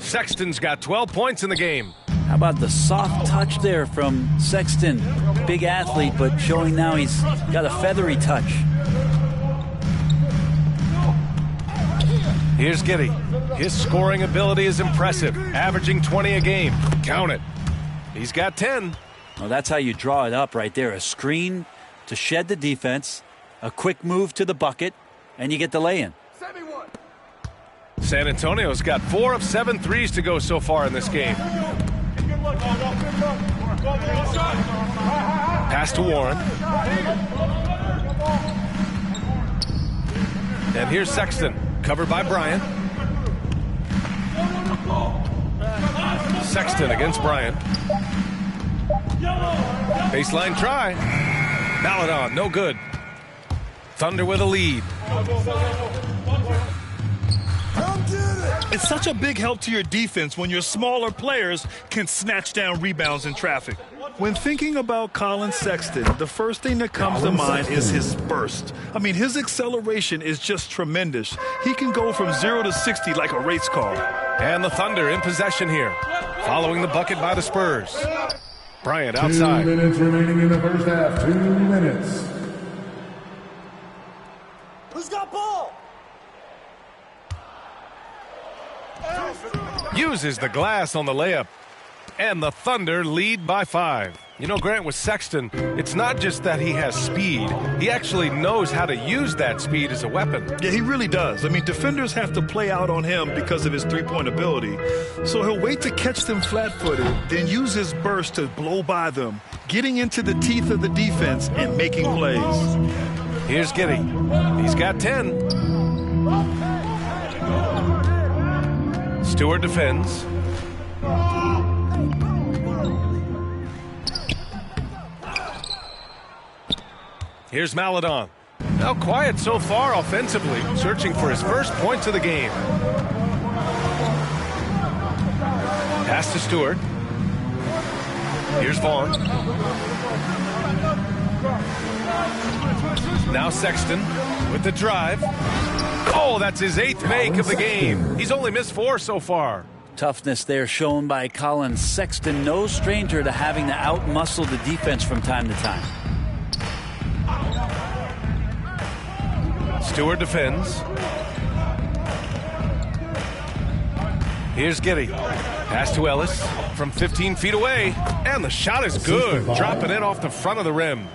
Speaker 15: Sexton's got 12 points in the game.
Speaker 17: How about the soft touch there from Sexton? Big athlete, but showing now he's got a feathery touch.
Speaker 15: Here's Giddey. His scoring ability is impressive, averaging 20 a game. Count it. He's got 10.
Speaker 17: Well, that's how you draw it up right there. A screen to shed the defense, a quick move to the bucket, and you get the lay-in.
Speaker 15: San Antonio's got 4 of 7 threes to go so far in this game. Pass to Warren. And here's Sexton, covered by Bryant. Sexton against Bryant. Baseline try. Maladon, no good. Thunder with a lead.
Speaker 18: It's such a big help to your defense when your smaller players can snatch down rebounds in traffic. When thinking about Colin Sexton, the first thing that comes to mind is his burst. I mean, his acceleration is just tremendous. He can go from 0 to 60 like a race car.
Speaker 15: And the Thunder in possession here, following the bucket by the Spurs. Bryant outside.
Speaker 19: 2 minutes remaining in the first half. 2 minutes.
Speaker 5: Who's got ball?
Speaker 15: Uses the glass on the layup. And the Thunder lead by 5. You know, Grant, with Sexton, it's not just that he has speed. He actually knows how to use that speed as a weapon.
Speaker 18: Yeah, he really does. I mean, defenders have to play out on him because of his three-point ability. So he'll wait to catch them flat-footed, then use his burst to blow by them, getting into the teeth of the defense and making plays.
Speaker 15: Here's Giddey. He's got 10. Stewart defends. Here's Maladon. Now quiet so far offensively, searching for his first points of the game. Pass to Stewart. Here's Vaughn. Now Sexton with the drive. Oh, that's his 8th make of the game. He's only missed 4 so far.
Speaker 17: Toughness there shown by Colin Sexton. No stranger to having to outmuscle the defense from time to time.
Speaker 15: Stewart defends. Here's Giddey. Pass to Ellis from 15 feet away. And the shot is good. Dropping it off the front of the rim.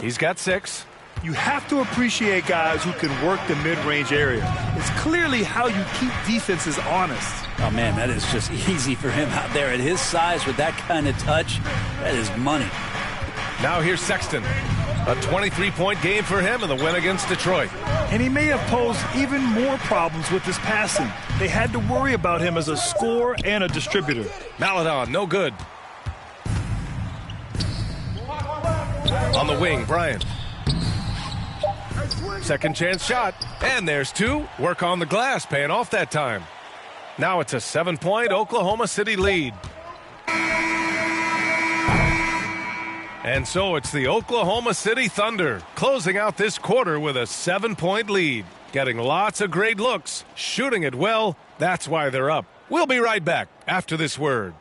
Speaker 15: He's got 6.
Speaker 18: You have to appreciate guys who can work the mid-range area. It's clearly how you keep defenses honest.
Speaker 17: Oh, man, that is just easy for him out there. At his size with that kind of touch, that is money.
Speaker 15: Now here's Sexton. A 23-point game for him in the win against Detroit.
Speaker 18: And he may have posed even more problems with his passing. They had to worry about him as a scorer and a distributor.
Speaker 15: Maladon, no good. On the wing, Bryant. Second chance shot. And there's 2. Work on the glass, paying off that time. Now it's a 7-point Oklahoma City lead. And so it's the Oklahoma City Thunder closing out this quarter with a 7-point lead. Getting lots of great looks, shooting it well. That's why they're up. We'll be right back after this word.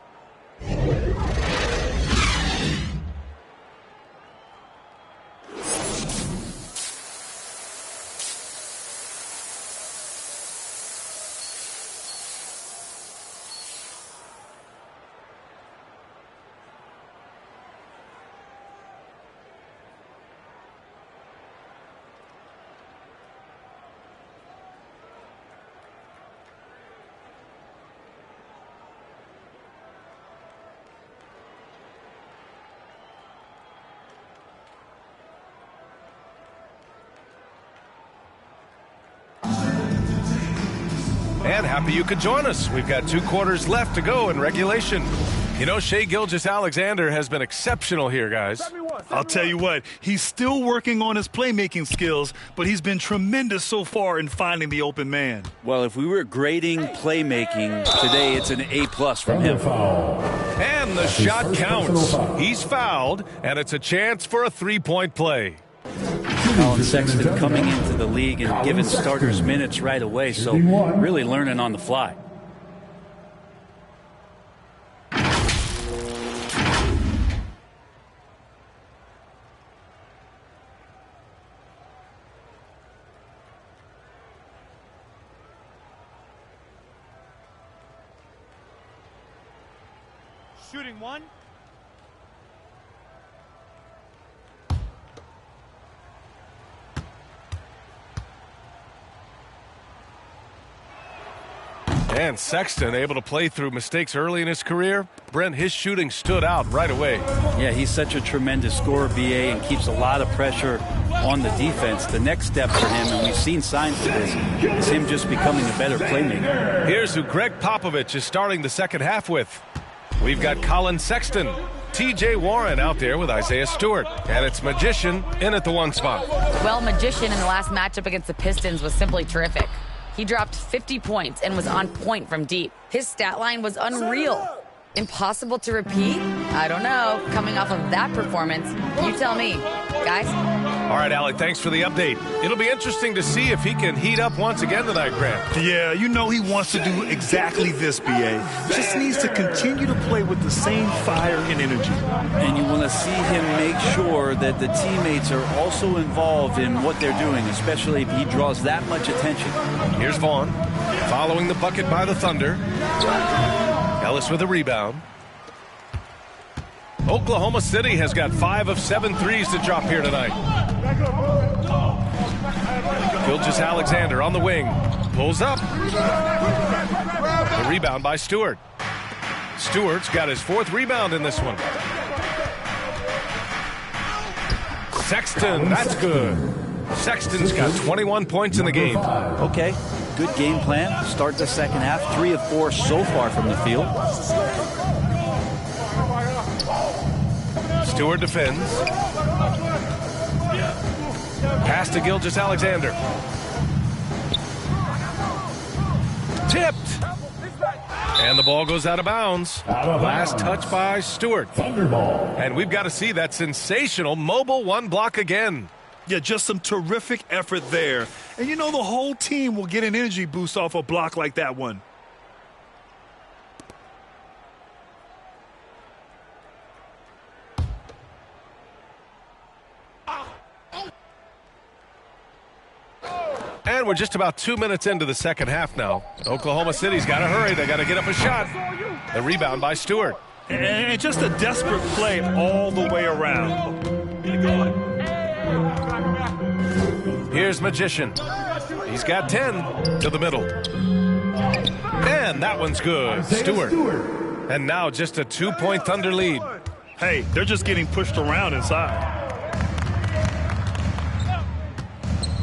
Speaker 15: And happy you could join us. We've got 2 quarters left to go in regulation. You know, Shai Gilgeous-Alexander has been exceptional here, guys.
Speaker 18: I'll tell you what, he's still working on his playmaking skills, but he's been tremendous so far in finding the open man.
Speaker 17: Well, if we were grading playmaking today, it's an A+ from him.
Speaker 15: And the shot counts. He's fouled, and it's a chance for a 3-point play.
Speaker 17: Colin Sexton coming into the league and giving starters minutes right away, so really learning on the fly.
Speaker 5: Shooting 1.
Speaker 15: And Sexton able to play through mistakes early in his career. Brent, his shooting stood out right away.
Speaker 17: Yeah, he's such a tremendous scorer, BA, and keeps a lot of pressure on the defense. The next step for him, and we've seen signs of this, is him just becoming a better playmaker.
Speaker 15: Here's who Greg Popovich is starting the second half with. We've got Colin Sexton, TJ Warren out there with Isaiah Stewart, and it's Magician in at the 1 spot.
Speaker 16: Well, Magician in the last matchup against the Pistons was simply terrific. He dropped 50 points and was on point from deep. His stat line was unreal. Impossible to repeat? I don't know. Coming off of that performance, you tell me. Guys?
Speaker 15: All right, Alec, thanks for the update. It'll be interesting to see if he can heat up once again tonight, Grant.
Speaker 18: Yeah, you know he wants to do exactly this, B.A. Just needs to continue to play with the same fire and energy.
Speaker 17: And you want to see him make sure that the teammates are also involved in what they're doing, especially if he draws that much attention.
Speaker 15: Here's Vaughn, following the bucket by the Thunder. Ellis with a rebound. Oklahoma City has got 5 of 7 threes to drop here tonight. Gilgeous-Alexander on the wing. Pulls up. The rebound by Stewart. Stewart's got his 4th rebound in this one. Sexton, that's good. Sexton's got 21 points in the game.
Speaker 17: Okay, good game plan. Start the second half. 3 of 4 so far from the field.
Speaker 15: Stewart defends. Pass to Gilgeous-Alexander. Tipped. And the ball goes out of bounds. Last touch by Stewart. And we've got to see that sensational mobile 1 block again.
Speaker 18: Yeah, just some terrific effort there. And you know the whole team will get an energy boost off a block like that one.
Speaker 15: And we're just about 2 minutes into the second half now. Oklahoma City's got to hurry. They got to get up a shot. The rebound by Stewart.
Speaker 18: And just a desperate play all the way around.
Speaker 15: Here's Magician. He's got 10 to the middle. And that one's good. Stewart. And now just a 2-point Thunder lead.
Speaker 18: Hey, they're just getting pushed around inside.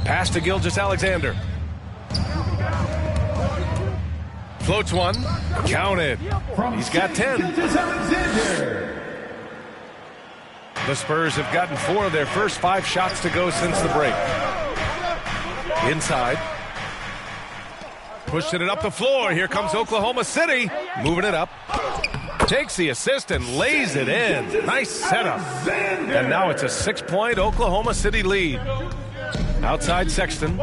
Speaker 15: Pass to Gilgeous-Alexander. Floats one. Count it. He's got 10. The Spurs have gotten 4 of their first 5 shots to go since the break. Inside. Pushing it up the floor. Here comes Oklahoma City. Moving it up. Takes the assist and lays it in. Nice setup. And now it's a 6-point Oklahoma City lead. Outside Sexton.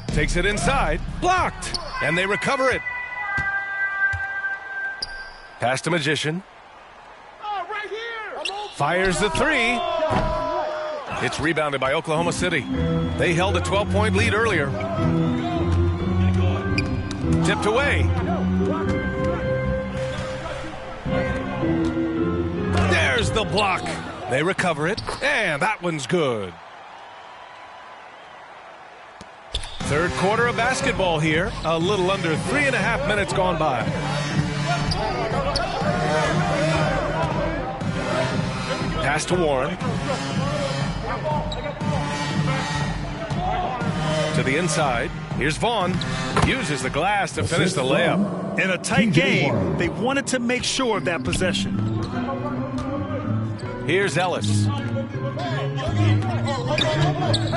Speaker 15: Takes it inside. Blocked. And they recover it. Pass to Magician. Fires the 3. It's rebounded by Oklahoma City. They held a 12-point lead earlier. Tipped away. There's the block. They recover it. And that one's good. Third quarter of basketball here. A little under 3.5 minutes gone by. Pass to Warren. To the inside. Here's Vaughn. Uses the glass to finish the layup.
Speaker 18: In a tight game, they wanted to make sure of that possession.
Speaker 15: Here's Ellis.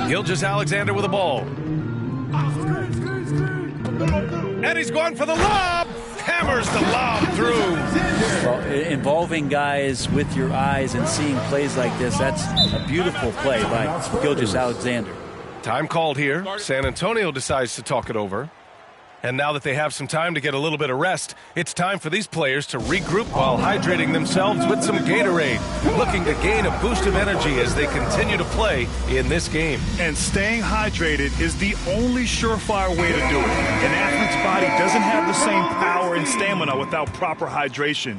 Speaker 15: Gilgeous-Alexander with the ball. And he's going for the lob. Hammers the lob through.
Speaker 17: Well, involving guys with your eyes and seeing plays like this, that's a beautiful play by Gilgeous-Alexander.
Speaker 15: Time called here. San Antonio decides to talk it over. And now that they have some time to get a little bit of rest, it's time for these players to regroup while hydrating themselves with some Gatorade, looking to gain a boost of energy as they continue to play in this game.
Speaker 18: And staying hydrated is the only surefire way to do it. An athlete's body doesn't have the same power and stamina without proper hydration.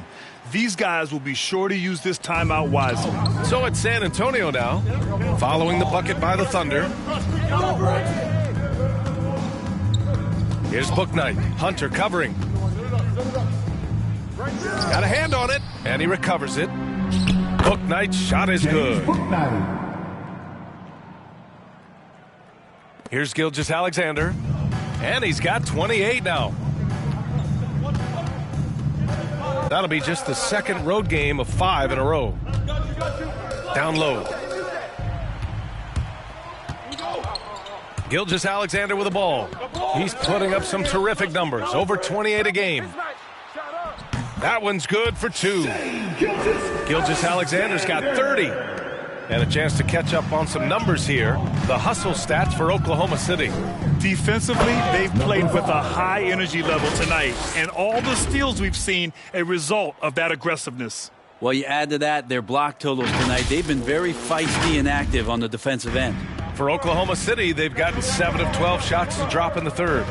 Speaker 18: These guys will be sure to use this timeout wisely.
Speaker 15: So it's San Antonio now, following the bucket by the Thunder. Here's Bouknight. Hunter covering. Got a hand on it, and he recovers it. Bouknight's shot is good. Here's Gilgeous-Alexander, and he's got 28 now. That'll be just the second road game of 5 in a row. Down low. Gilgeous-Alexander with the ball. He's putting up some terrific numbers, over 28 a game. That one's good for 2. Gilgeous-Alexander's got 30. And a chance to catch up on some numbers here. The hustle stats for Oklahoma City.
Speaker 18: Defensively, they've played with a high energy level tonight. And all the steals we've seen, a result of that aggressiveness.
Speaker 17: Well, you add to that their block totals tonight. They've been very feisty and active on the defensive end.
Speaker 15: For Oklahoma City, they've gotten 7 of 12 shots to drop in the third.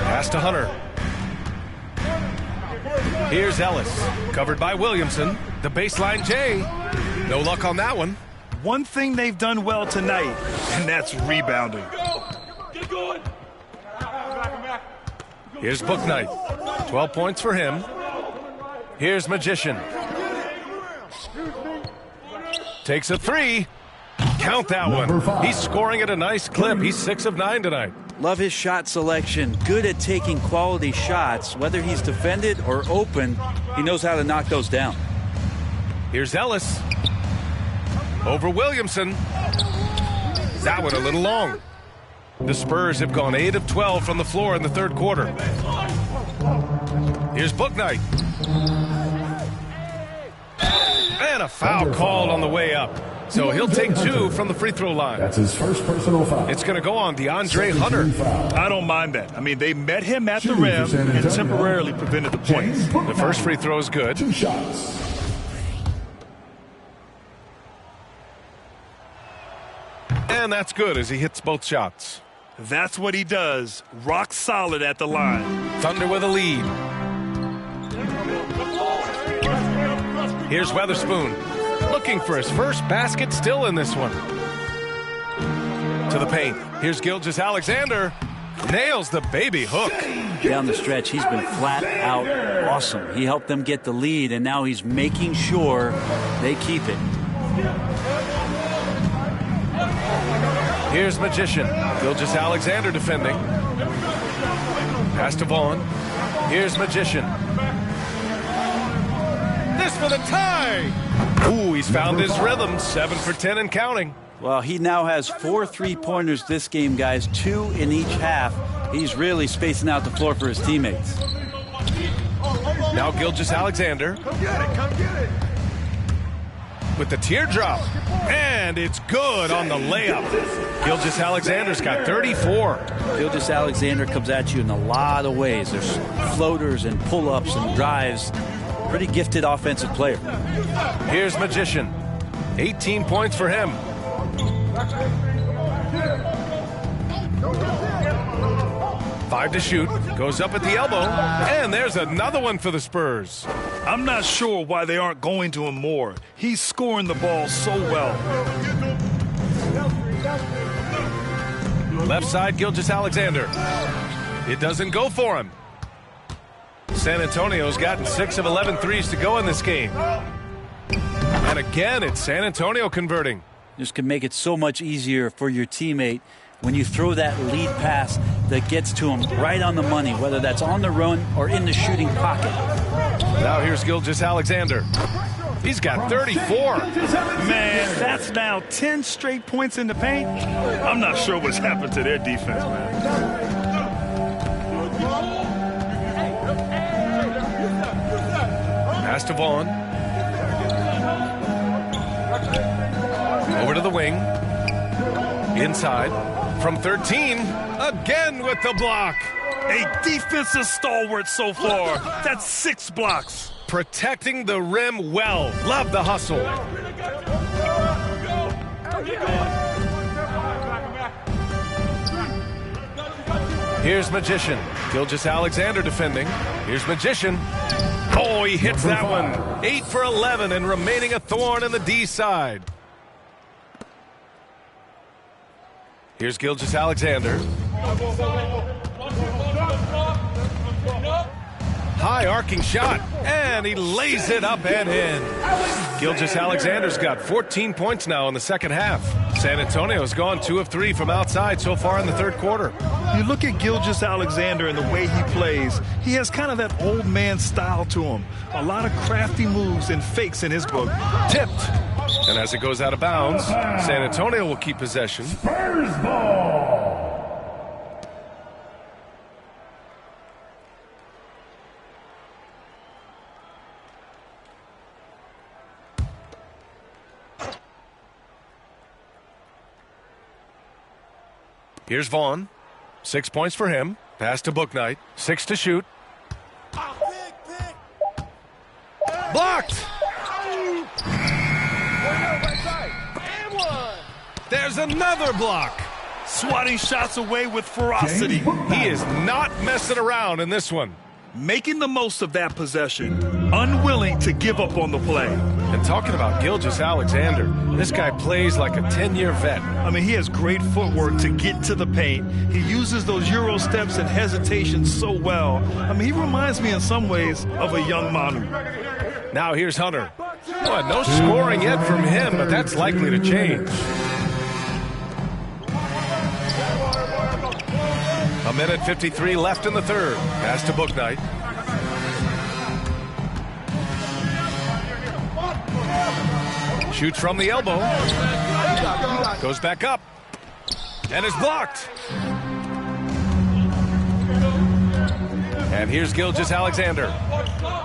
Speaker 15: Pass to Hunter. Here's Ellis, covered by Williamson. The baseline J. No luck on that one.
Speaker 18: One thing they've done well tonight, and that's rebounding.
Speaker 15: Here's Bouknight. 12 points for him. Here's Magician. Takes a 3. Count that one. He's scoring at a nice clip. He's 6 of 9 tonight.
Speaker 17: Love his shot selection. Good at taking quality shots. Whether he's defended or open, he knows how to knock those down.
Speaker 15: Here's Ellis. Over Williamson. That one a little long. The Spurs have gone 8 of 12 from the floor in the third quarter. Here's Bouknight. And a foul called on the way up. So he'll take 2 from the free throw line.
Speaker 19: That's his first personal foul.
Speaker 15: It's going to go on DeAndre Hunter.
Speaker 18: I don't mind that. I mean, they met him at the rim and temporarily prevented the points.
Speaker 15: The first free throw is good.
Speaker 19: 2 shots.
Speaker 15: And that's good as he hits both shots.
Speaker 18: That's what he does. Rock solid at the line.
Speaker 15: Thunder with a lead. Here's Weatherspoon. Looking for his first basket, still in this one. To the paint. Here's Gilgeous-Alexander. Nails the baby hook.
Speaker 17: Down the stretch, he's been flat out awesome. He helped them get the lead, and now he's making sure they keep it.
Speaker 15: Here's Magician. Gilgeous-Alexander defending. Pass to Vaughn. Here's Magician. This for the tie. Ooh, he's found his rhythm. 7 for 10 and counting.
Speaker 17: Well, he now has 4 3-pointers this game, guys. 2 in each half. He's really spacing out the floor for his teammates.
Speaker 15: Now Gilgeous-Alexander.
Speaker 6: Come get it, come get it.
Speaker 15: With the teardrop. And it's good on the layup. Gilgeous-Alexander's got 34.
Speaker 17: Gilgeous-Alexander comes at you in a lot of ways. There's floaters and pull-ups and drives. Pretty gifted offensive player.
Speaker 15: Here's Magician. 18 points for him. Five to shoot. Goes up at the elbow. And there's another one for the Spurs.
Speaker 18: I'm not sure why they aren't going to him more. He's scoring the ball so well.
Speaker 15: Left side, Gilgeous-Alexander. It doesn't go for him. San Antonio's gotten 6 of 11 threes to go in this game. And again, it's San Antonio converting.
Speaker 17: This can make it so much easier for your teammate when you throw that lead pass that gets to him right on the money, whether that's on the run or in the shooting pocket.
Speaker 15: Now here's Gilgeous-Alexander. He's got 34.
Speaker 18: Man, that's now 10 straight points in the paint. I'm not sure what's happened to their defense, man.
Speaker 15: Pass to Vaughn. Over to the wing. Inside. From 13. Again with the block.
Speaker 18: A defensive stalwart so far. That's 6 blocks.
Speaker 15: Protecting the rim well. Love the hustle. Here's Magician. Gilgeous-Alexander defending. Here's Magician. Oh, he hits that one. 8 for 11 and remaining a thorn in the D side. Here's Gilgeous-Alexander. High arcing shot, and he lays it up and in. Gilgeous-Alexander's got 14 points now in the second half. San Antonio's gone 2 of 3 from outside so far in the third quarter.
Speaker 18: You look at Gilgeous-Alexander and the way he plays, he has kind of that old man style to him. A lot of crafty moves and fakes in his book.
Speaker 15: Tipped. And as it goes out of bounds, San Antonio will keep possession.
Speaker 19: Spurs ball.
Speaker 15: Here's Vaughn. 6 points for him. Pass to Bouknight. 6 to shoot. Blocked! There's another block.
Speaker 18: Swatting shots away with ferocity.
Speaker 15: He is not messing around in this one.
Speaker 18: Making the most of that possession. Unwilling to give up on the play.
Speaker 15: And talking about Gilgeous-Alexander, this guy plays like a 10-year vet.
Speaker 18: I mean, he has great footwork to get to the paint. He uses those Euro steps and hesitation so well. I mean, he reminds me in some ways of a young Manu.
Speaker 15: Now here's Hunter. Well, no scoring yet from him, but that's likely to change. A minute 53 left in the third. Pass to Bouknight. Shoots from the elbow. Goes back up. And is blocked. And here's Gilgeous-Alexander.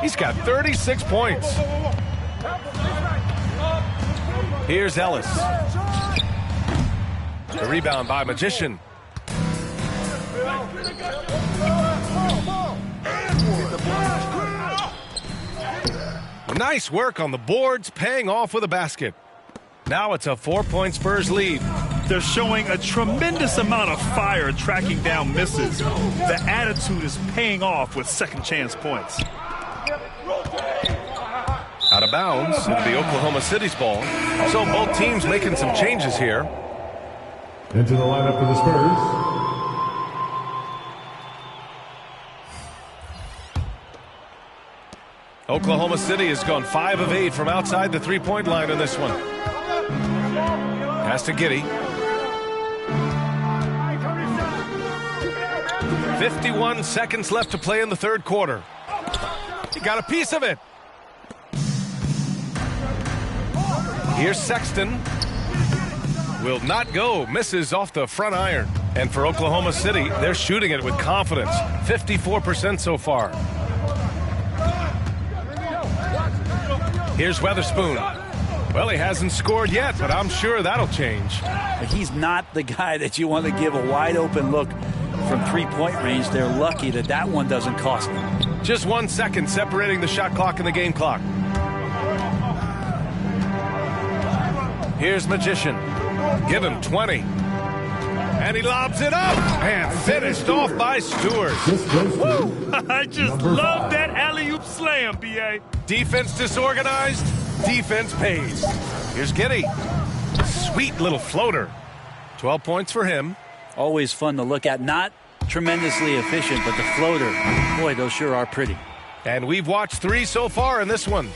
Speaker 15: He's got 36 points. Here's Ellis. The rebound by Magician. Nice work on the boards, paying off with a basket. Now it's a 4-point Spurs lead.
Speaker 18: They're showing a tremendous amount of fire tracking down misses. The attitude is paying off with second chance points.
Speaker 15: Out of bounds, it'll be Oklahoma City's ball. So both teams making some changes here.
Speaker 19: Into the lineup for the Spurs.
Speaker 15: Oklahoma City has gone 5 of 8 from outside the three-point line in this one. Pass to Giddey. 51 seconds left to play in the third quarter. He got a piece of it. Here's Sexton. Will not go. Misses off the front iron. And for Oklahoma City, they're shooting it with confidence. 54% so far. Here's Weatherspoon. Well, he hasn't scored yet, but I'm sure that'll change.
Speaker 17: He's not the guy that you want to give a wide-open look from three-point range. They're lucky that that one doesn't cost them.
Speaker 15: Just 1 second separating the shot clock and the game clock. Here's Magician. Give him 20. And he lobs it up. And finished off by Stewart.
Speaker 18: Woo! I just love that alley-oop slam, B.A.
Speaker 15: Defense disorganized. Defense pays. Here's Giddey. Sweet little floater. 12 points for him.
Speaker 17: Always fun to look at. Not tremendously efficient, but the floater, boy, those sure are pretty.
Speaker 15: And we've watched 3 so far in this one.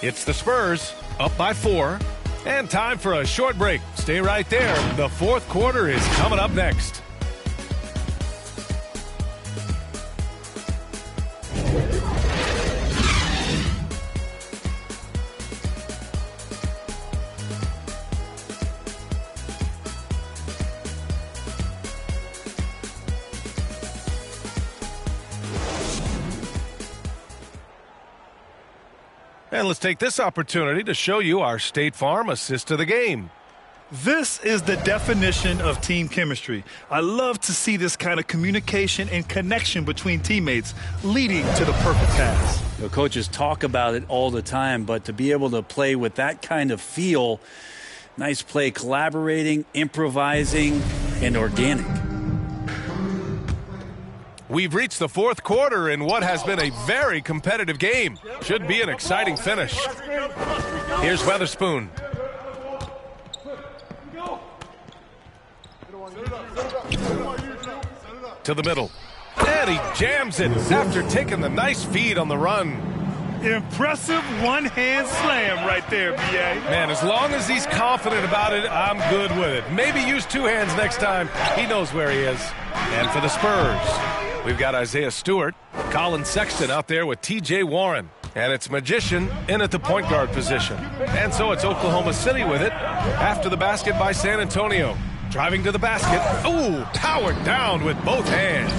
Speaker 15: It's the Spurs up by 4. And time for a short break. Stay right there. The fourth quarter is coming up next. And let's take this opportunity to show you our State Farm assist to the game.
Speaker 18: This is the definition of team chemistry. I love to see this kind of communication and connection between teammates leading to the perfect pass.
Speaker 17: The coaches talk about it all the time, but to be able to play with that kind of feel, nice play, collaborating, improvising, and organic.
Speaker 15: We've reached the fourth quarter in what has been a very competitive game. Should be an exciting finish. Here's Weatherspoon. To the middle. And he jams it after taking the nice feed on the run.
Speaker 18: Impressive one-hand slam right there, B.A.
Speaker 15: Man, as long as he's confident about it, I'm good with it. Maybe use 2 hands next time. He knows where he is. And for the Spurs, we've got Isaiah Stewart, Colin Sexton out there with TJ Warren. And it's Magician in at the point guard position. And so it's Oklahoma City with it after the basket by San Antonio. Driving to the basket. Ooh, powered down with both hands.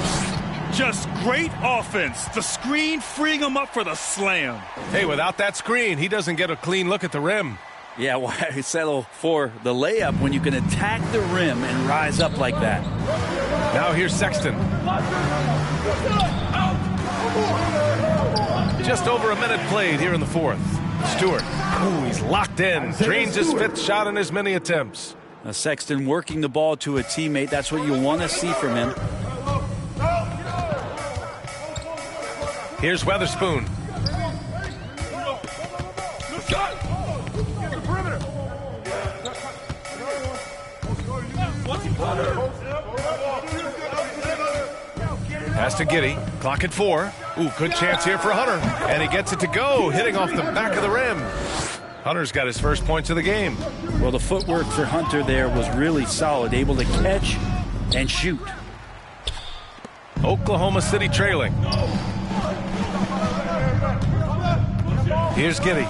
Speaker 18: Just great offense. The screen freeing him up for the slam.
Speaker 15: Hey, without that screen, he doesn't get a clean look at the rim.
Speaker 17: Yeah, why settle for the layup when you can attack the rim and rise up like that?
Speaker 15: Now here's Sexton. Just over a minute played here in the fourth. Stewart, ooh, he's locked in. Drains his fifth shot in as many attempts.
Speaker 17: Sexton working the ball to a teammate. That's what you want to see from him.
Speaker 15: Here's Weatherspoon. Pass to Giddey. Clock at 4. Ooh, good chance here for Hunter. And he gets it to go, hitting off the back of the rim. Hunter's got his first points of the game.
Speaker 17: Well, the footwork for Hunter there was really solid, able to catch and shoot.
Speaker 15: Oklahoma City trailing. Here's Giddey.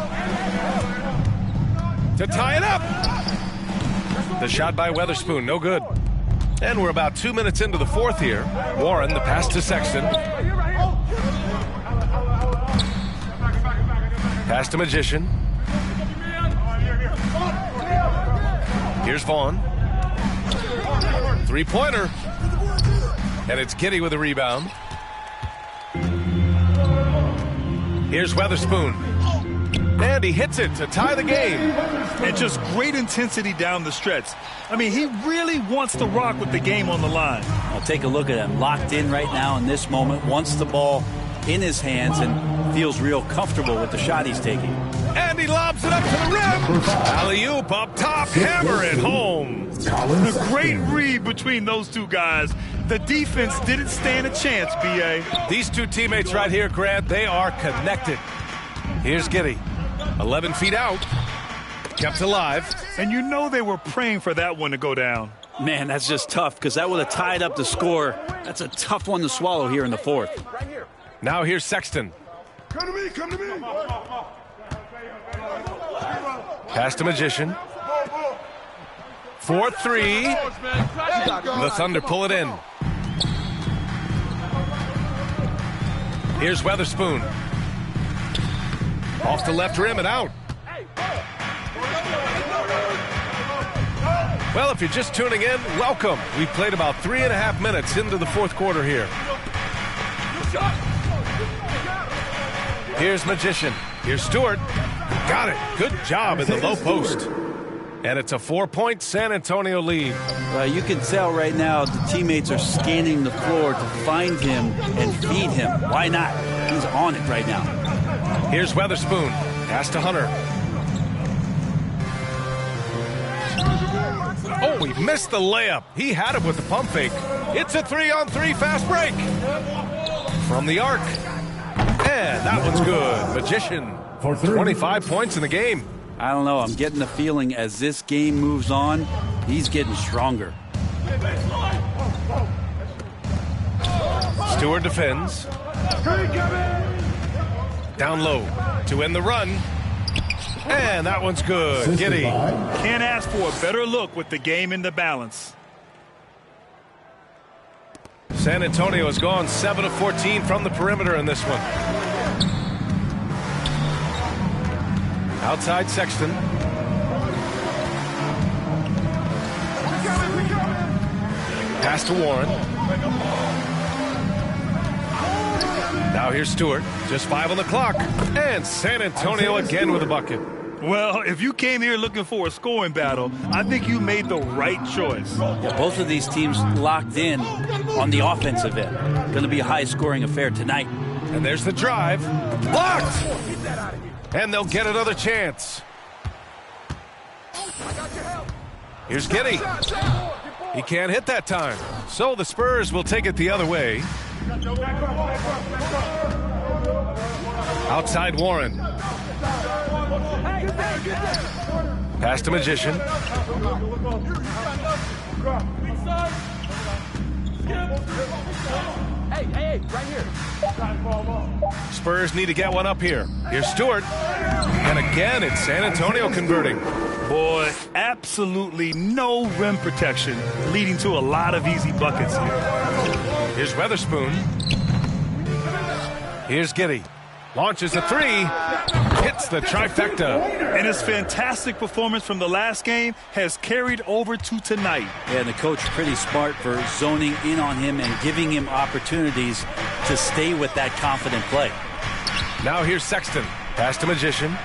Speaker 15: To tie it up. The shot by Weatherspoon, no good. And we're about 2 minutes into the fourth here. Warren, the pass to Sexton. Pass to Magician. Here's Vaughn. Three-pointer. And it's Giddey with a rebound. Here's Weatherspoon. And he hits it to tie the game.
Speaker 18: And just great intensity down the stretch. I mean, he really wants to rock with the game on the line.
Speaker 17: I'll take a look at him. Locked in right now in this moment. Wants the ball in his hands and feels real comfortable with the shot he's taking.
Speaker 15: And he lobs it up to the rim. Alley-oop up top. Hammer it home.
Speaker 18: A great read between those two guys. The defense didn't stand a chance, B.A.
Speaker 15: These two teammates right here, Grant, they are connected. Here's Giddey. 11 feet out. Kept alive.
Speaker 18: And you know they were praying for that one to go down.
Speaker 17: Man, that's just tough because that would have tied up the score. That's a tough one to swallow here in the fourth.
Speaker 15: Now here's Sexton.
Speaker 6: Come to me, come to me.
Speaker 15: Pass to Magician. 4-3. The Thunder pull it in. Here's Weatherspoon. Off the left rim and out. Well, if you're just tuning in, welcome. We played about 3.5 minutes into the fourth quarter here. Here's Magician. Here's Stewart. Got it. Good job in the low post. And it's a 4-point San Antonio lead.
Speaker 17: You can tell right now the teammates are scanning the floor to find him and feed him. Why not? He's on it right now.
Speaker 15: Here's Weatherspoon. Pass to Hunter. Oh, he missed the layup. He had it with the pump fake. It's a 3-on-3 fast break. From the arc. And that one's good. Magician. 25 points in the game.
Speaker 17: I don't know. I'm getting the feeling as this game moves on, he's getting stronger.
Speaker 15: Stewart defends. Down low to end the run. And that one's good. Giddey.
Speaker 18: Can't ask for a better look with the game in the balance.
Speaker 15: San Antonio has gone 7 of 14 from the perimeter in this one. Outside Sexton. Pass to Warren. Now here's Stewart. Just 5 on the clock. And San Antonio again with a bucket.
Speaker 18: Well, if you came here looking for a scoring battle, I think you made the right choice.
Speaker 17: Yeah, both of these teams locked in on the offensive end. Going to be a high-scoring affair tonight.
Speaker 15: And there's the drive. Blocked! And they'll get another chance. Here's Giddey. He can't hit that time. So the Spurs will take it the other way. Outside Warren. Pass to Magician.
Speaker 5: Hey, right here.
Speaker 15: Spurs need to get one up here. Here's Stewart. And again, it's San Antonio converting.
Speaker 18: Boy, absolutely no rim protection, leading to a lot of easy buckets here.
Speaker 15: Here's Weatherspoon. Here's Giddey. Launches a three. Hits the trifecta.
Speaker 18: And his fantastic performance from the last game has carried over to tonight.
Speaker 17: Yeah, and the coach pretty smart for zoning in on him and giving him opportunities to stay with that confident play.
Speaker 15: Now here's Sexton. Pass to Magician.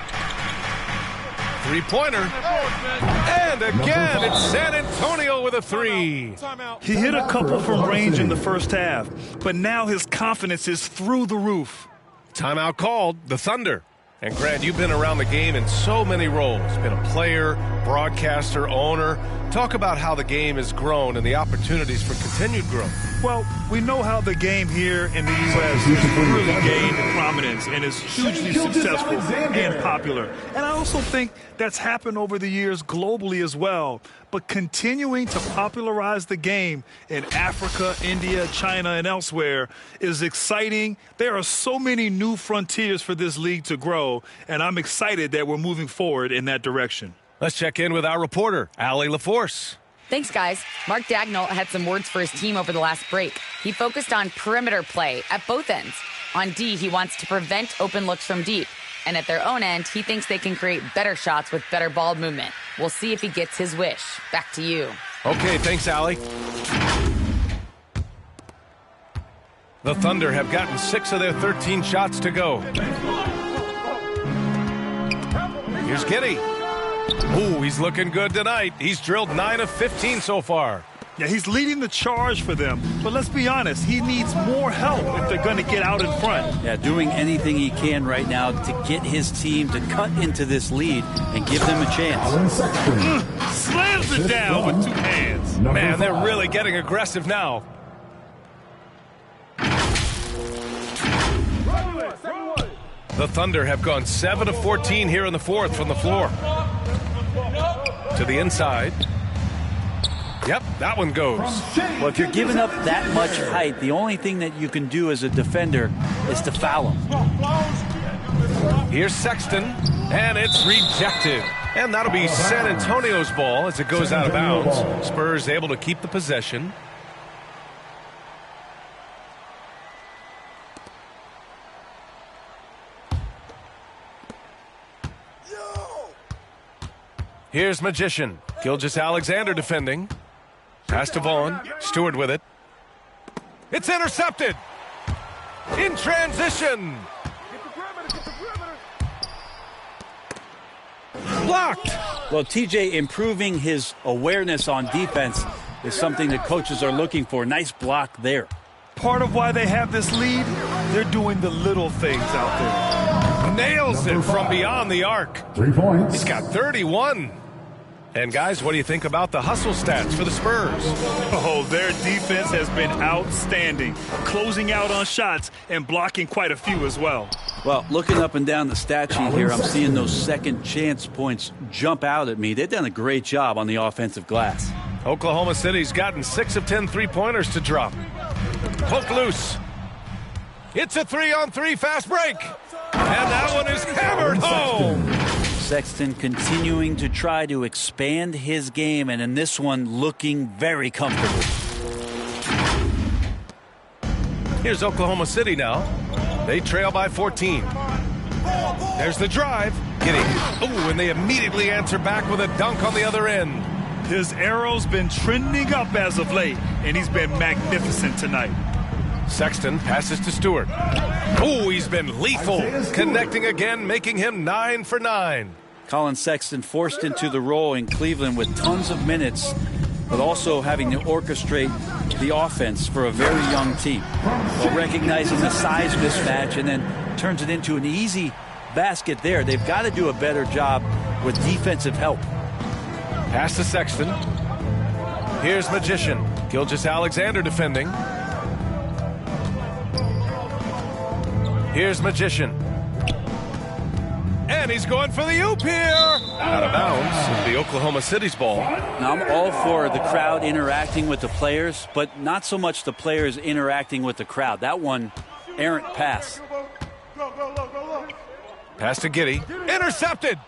Speaker 15: Three-pointer. And again, it's San Antonio with a three.
Speaker 18: He hit a couple from range in the first half, but now his confidence is through the roof.
Speaker 15: Timeout called, the Thunder. And Grant, you've been around the game in so many roles. Been a player, broadcaster, owner. Talk about how the game has grown and the opportunities for continued growth.
Speaker 18: Well, we know how the game here in the U.S. has really gained prominence and is hugely successful and popular. And I also think that's happened over the years globally as well. But continuing to popularize the game in Africa, India, China, and elsewhere is exciting. There are so many new frontiers for this league to grow, and I'm excited that we're moving forward in that direction.
Speaker 15: Let's check in with our reporter, Allie LaForce.
Speaker 16: Thanks, guys. Mark Dagnall had some words for his team over the last break. He focused on perimeter play at both ends. On D, he wants to prevent open looks from deep. And at their own end, he thinks they can create better shots with better ball movement. We'll see if he gets his wish. Back to you.
Speaker 15: Okay, thanks, Allie. The Thunder have gotten 6 of their 13 shots to go. Here's Giddey. Ooh, he's looking good tonight. He's drilled 9 of 15 so far.
Speaker 18: Yeah, he's leading the charge for them. But let's be honest, he needs more help if they're going to get out in front.
Speaker 17: Yeah, doing anything he can right now to get his team to cut into this lead and give them a chance.
Speaker 18: Slams it down with 2 hands.
Speaker 15: Man, they're really getting aggressive now. The Thunder have gone 7 of 14 here in the fourth from the floor. To the inside. Yep, that one goes.
Speaker 17: Well, if you're giving up that much height, the only thing that you can do as a defender is to foul him.
Speaker 15: Here's Sexton, and it's rejected. And that'll be San Antonio's ball as it goes out of bounds. Spurs able to keep the possession. Here's Magician. Gilgeous-Alexander defending. Pass to Vaughn. Stewart with it. It's intercepted. In transition. Blocked.
Speaker 17: Well, TJ improving his awareness on defense is something that coaches are looking for. Nice block there.
Speaker 18: Part of why they have this lead, they're doing the little things out there.
Speaker 15: Nails it from beyond the arc.
Speaker 19: 3 points.
Speaker 15: He's got 31. And guys, what do you think about the hustle stats for the Spurs?
Speaker 18: Oh, their defense has been outstanding, closing out on shots and blocking quite a few as well.
Speaker 17: Well, looking up and down the stat sheet here, I'm seeing those second chance points jump out at me. They've done a great job on the offensive glass.
Speaker 15: Oklahoma City's gotten 6 of 10 three-pointers to drop. Poke loose. It's a 3-on-3 fast break. And that one is hammered home.
Speaker 17: Sexton continuing to try to expand his game, and in this one looking very comfortable.
Speaker 15: Here's Oklahoma City now. They trail by 14. There's the drive. Ooh, and they immediately answer back with a dunk on the other end.
Speaker 18: His arrow's been trending up as of late, and he's been magnificent tonight.
Speaker 15: Sexton passes to Stewart. Oh, he's been lethal. Connecting again, making him 9 for 9.
Speaker 17: Colin Sexton forced into the role in Cleveland with tons of minutes, but also having to orchestrate the offense for a very young team. Well, recognizing the size mismatch and then turns it into an easy basket there. They've got to do a better job with defensive help.
Speaker 15: Pass to Sexton. Here's Magician. Gilgeous-Alexander defending. Here's Magician. And he's going for the oop here. Out of bounds, the Oklahoma City's ball.
Speaker 17: Now, I'm all for the crowd interacting with the players, but not so much the players interacting with the crowd. That one, errant pass.
Speaker 15: Pass to Giddey. Intercepted.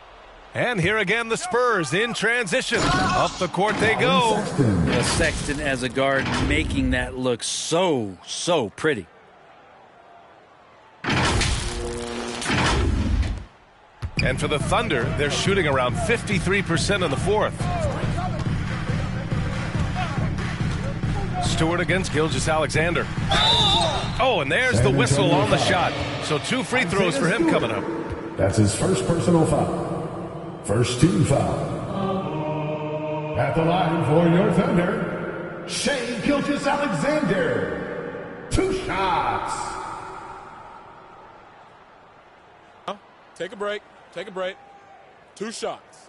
Speaker 15: And here again, the Spurs in transition. Up the court they go.
Speaker 17: Yeah, Sexton as a guard making that look so pretty.
Speaker 15: And for the Thunder, they're shooting around 53% in the fourth. Stewart against Gilgeous-Alexander. Oh, and there's the whistle on the shot. So 2 free throws for him coming up.
Speaker 19: That's his first personal foul. First team foul. At the line for your Thunder, Shai Gilgeous-Alexander. 2 shots.
Speaker 4: Take a break. Take a break. 2 shots.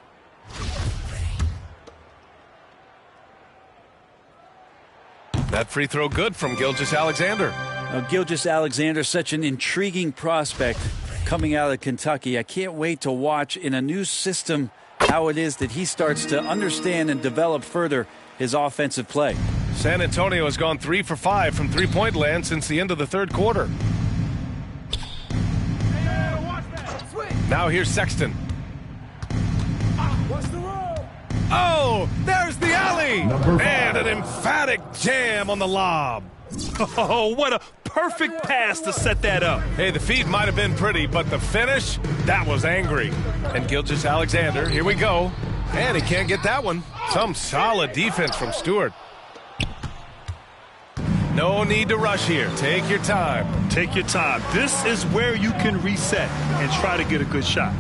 Speaker 15: That free throw good from Gilgeous-Alexander.
Speaker 17: Now, Gilgeous-Alexander, such an intriguing prospect coming out of Kentucky. I can't wait to watch in a new system how it is that he starts to understand and develop further his offensive play.
Speaker 15: San Antonio has gone 3 for 5 from three-point land since the end of the third quarter. Now here's Sexton. Oh, there's the alley. And an emphatic jam on the lob.
Speaker 18: Oh, what a perfect pass to set that up.
Speaker 15: Hey, the feed might have been pretty, but the finish, that was angry. And Gilgeous-Alexander, here we go. And he can't get that one. Some solid defense from Stewart. No need to rush here. Take your time.
Speaker 18: Take your time. This is where you can reset and try to get a good shot.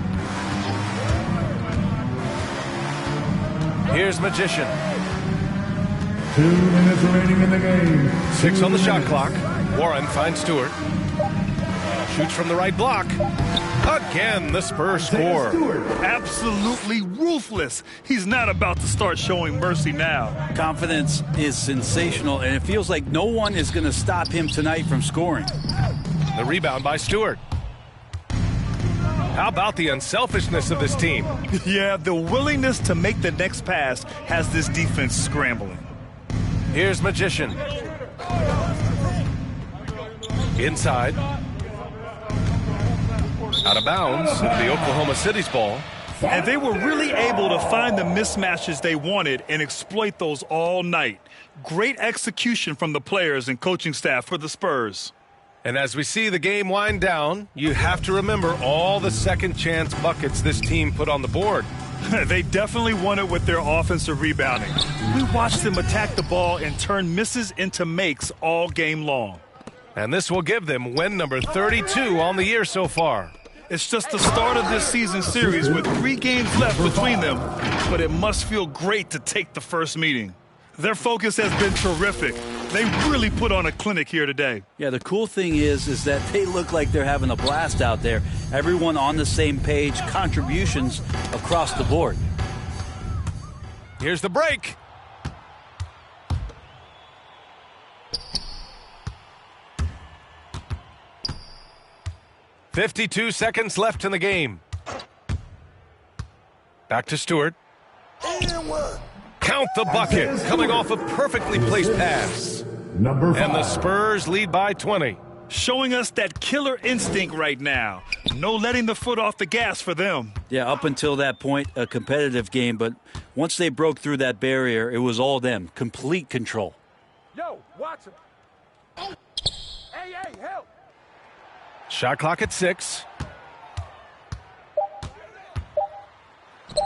Speaker 15: Here's Magician.
Speaker 19: 2 minutes remaining in the game.
Speaker 15: 6 on the shot clock. Warren finds Stewart. Shoots from the right block. Again, the Spurs score.
Speaker 18: Absolutely ruthless. He's not about to start showing mercy now.
Speaker 17: Confidence is sensational, and it feels like no one is going to stop him tonight from scoring.
Speaker 15: The rebound by Stewart. How about the unselfishness of this team?
Speaker 18: Yeah, the willingness to make the next pass has this defense scrambling.
Speaker 15: Here's Magician. Inside. Out of bounds, the Oklahoma City's ball.
Speaker 18: And they were really able to find the mismatches they wanted and exploit those all night. Great execution from the players and coaching staff for the Spurs.
Speaker 15: And as we see the game wind down, you have to remember all the second chance buckets this team put on the board.
Speaker 18: They definitely won it with their offensive rebounding. We watched them attack the ball and turn misses into makes all game long.
Speaker 15: And this will give them win number 32 on the year so far.
Speaker 18: It's just the start of this season series with 3 games left between them, but it must feel great to take the first meeting. Their focus has been terrific. They really put on a clinic here today.
Speaker 17: Yeah, the cool thing is that they look like they're having a blast out there. Everyone on the same page, contributions across the board.
Speaker 15: Here's the break. .52 seconds left in the game. Back to Stewart. Count the bucket, coming off a perfectly placed pass.
Speaker 19: Number 5.
Speaker 15: And the Spurs lead by 20.
Speaker 18: Showing us that killer instinct right now. No letting the foot off the gas for them.
Speaker 17: Yeah, up until that point, a competitive game, but once they broke through that barrier, it was all them. Complete control.
Speaker 5: Yo, watch him. Hey, help.
Speaker 15: Shot clock at 6.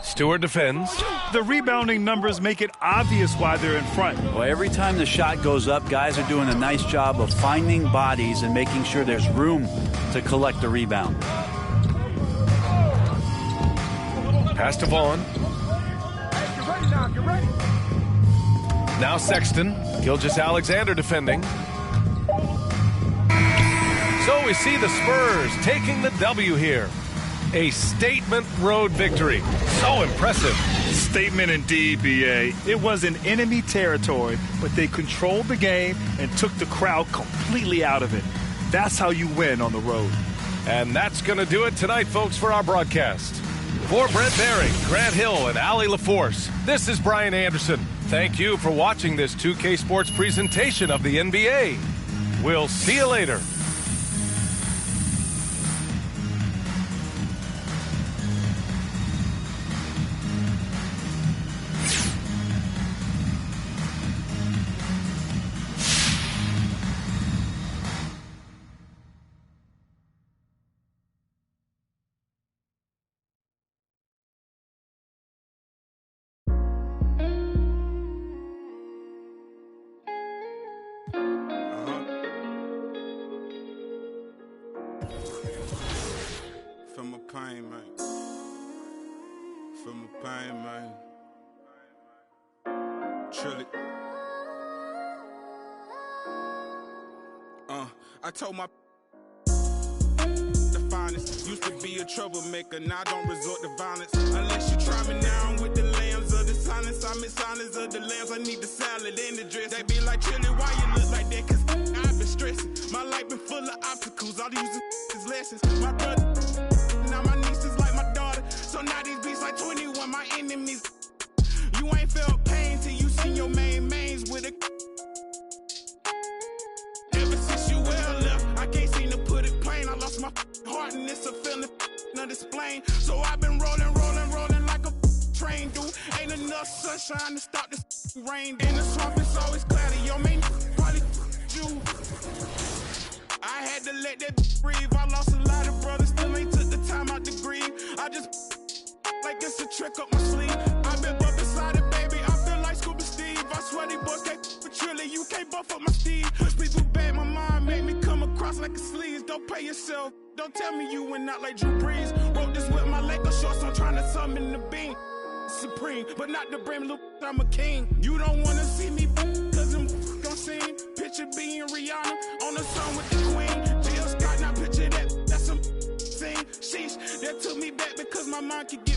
Speaker 15: Stewart defends.
Speaker 18: The rebounding numbers make it obvious why they're in front.
Speaker 17: Well, every time the shot goes up, guys are doing a nice job of finding bodies and making sure there's room to collect the rebound.
Speaker 15: Pass to Vaughn.
Speaker 5: Hey, get ready now, get ready.
Speaker 15: Now Sexton. Gilgeous-Alexander defending. So we see the Spurs taking the W here. A statement road victory. So impressive.
Speaker 18: Statement indeed, B.A. It was in enemy territory, but they controlled the game and took the crowd completely out of it. That's how you win on the road.
Speaker 15: And that's going to do it tonight, folks, for our broadcast. For Brent Berry, Grant Hill, and Allie LaForce, this is Brian Anderson. Thank you for watching this 2K Sports presentation of the NBA. We'll see you later.
Speaker 20: Feel my pain, man. Feel my pain, man. Chill it. I told my the finest used to be a troublemaker. Now don't resort to violence unless you try me now. I'm with the lambs of the silence. I miss silence of the lambs. I need the salad and the dress. They be like, Chili, why you look like that? Cause I've been stressing. My life been full of obstacles. All these is lessons. My brother, now my niece is like my daughter. So now these beats like 21, my enemies. You ain't felt pain till you seen your mains with a. Ever since you well left, I can't seem to put it plain. I lost my heart and it's a feeling not explain. So I've been rolling like a train, dude. Ain't enough sunshine to stop this rain. In the swamp, it's always cloudy. Your main probably you. I had to let that breathe. I lost a lot of brothers, still ain't took the time out to grieve. I just like it's a trick up my sleeve. I've been buff beside it, baby. I feel like Scuba Steve. I swear these boys can't but Trilly. You can't buff up my Steve. Push people bad, my mind make me come across like a sleaze. Don't pay yourself. Don't tell me you went out like Drew Brees. Wrote this with my Laker shorts. I'm trying to summon the beam. Supreme, but not the brim. Look, I'm a king. You don't wanna see me, cause I'm gon' sing. Picture being Rihanna on the song with the queen. Jill Scott, now picture that. That's some scene. Sheesh, that took me back because my mind could get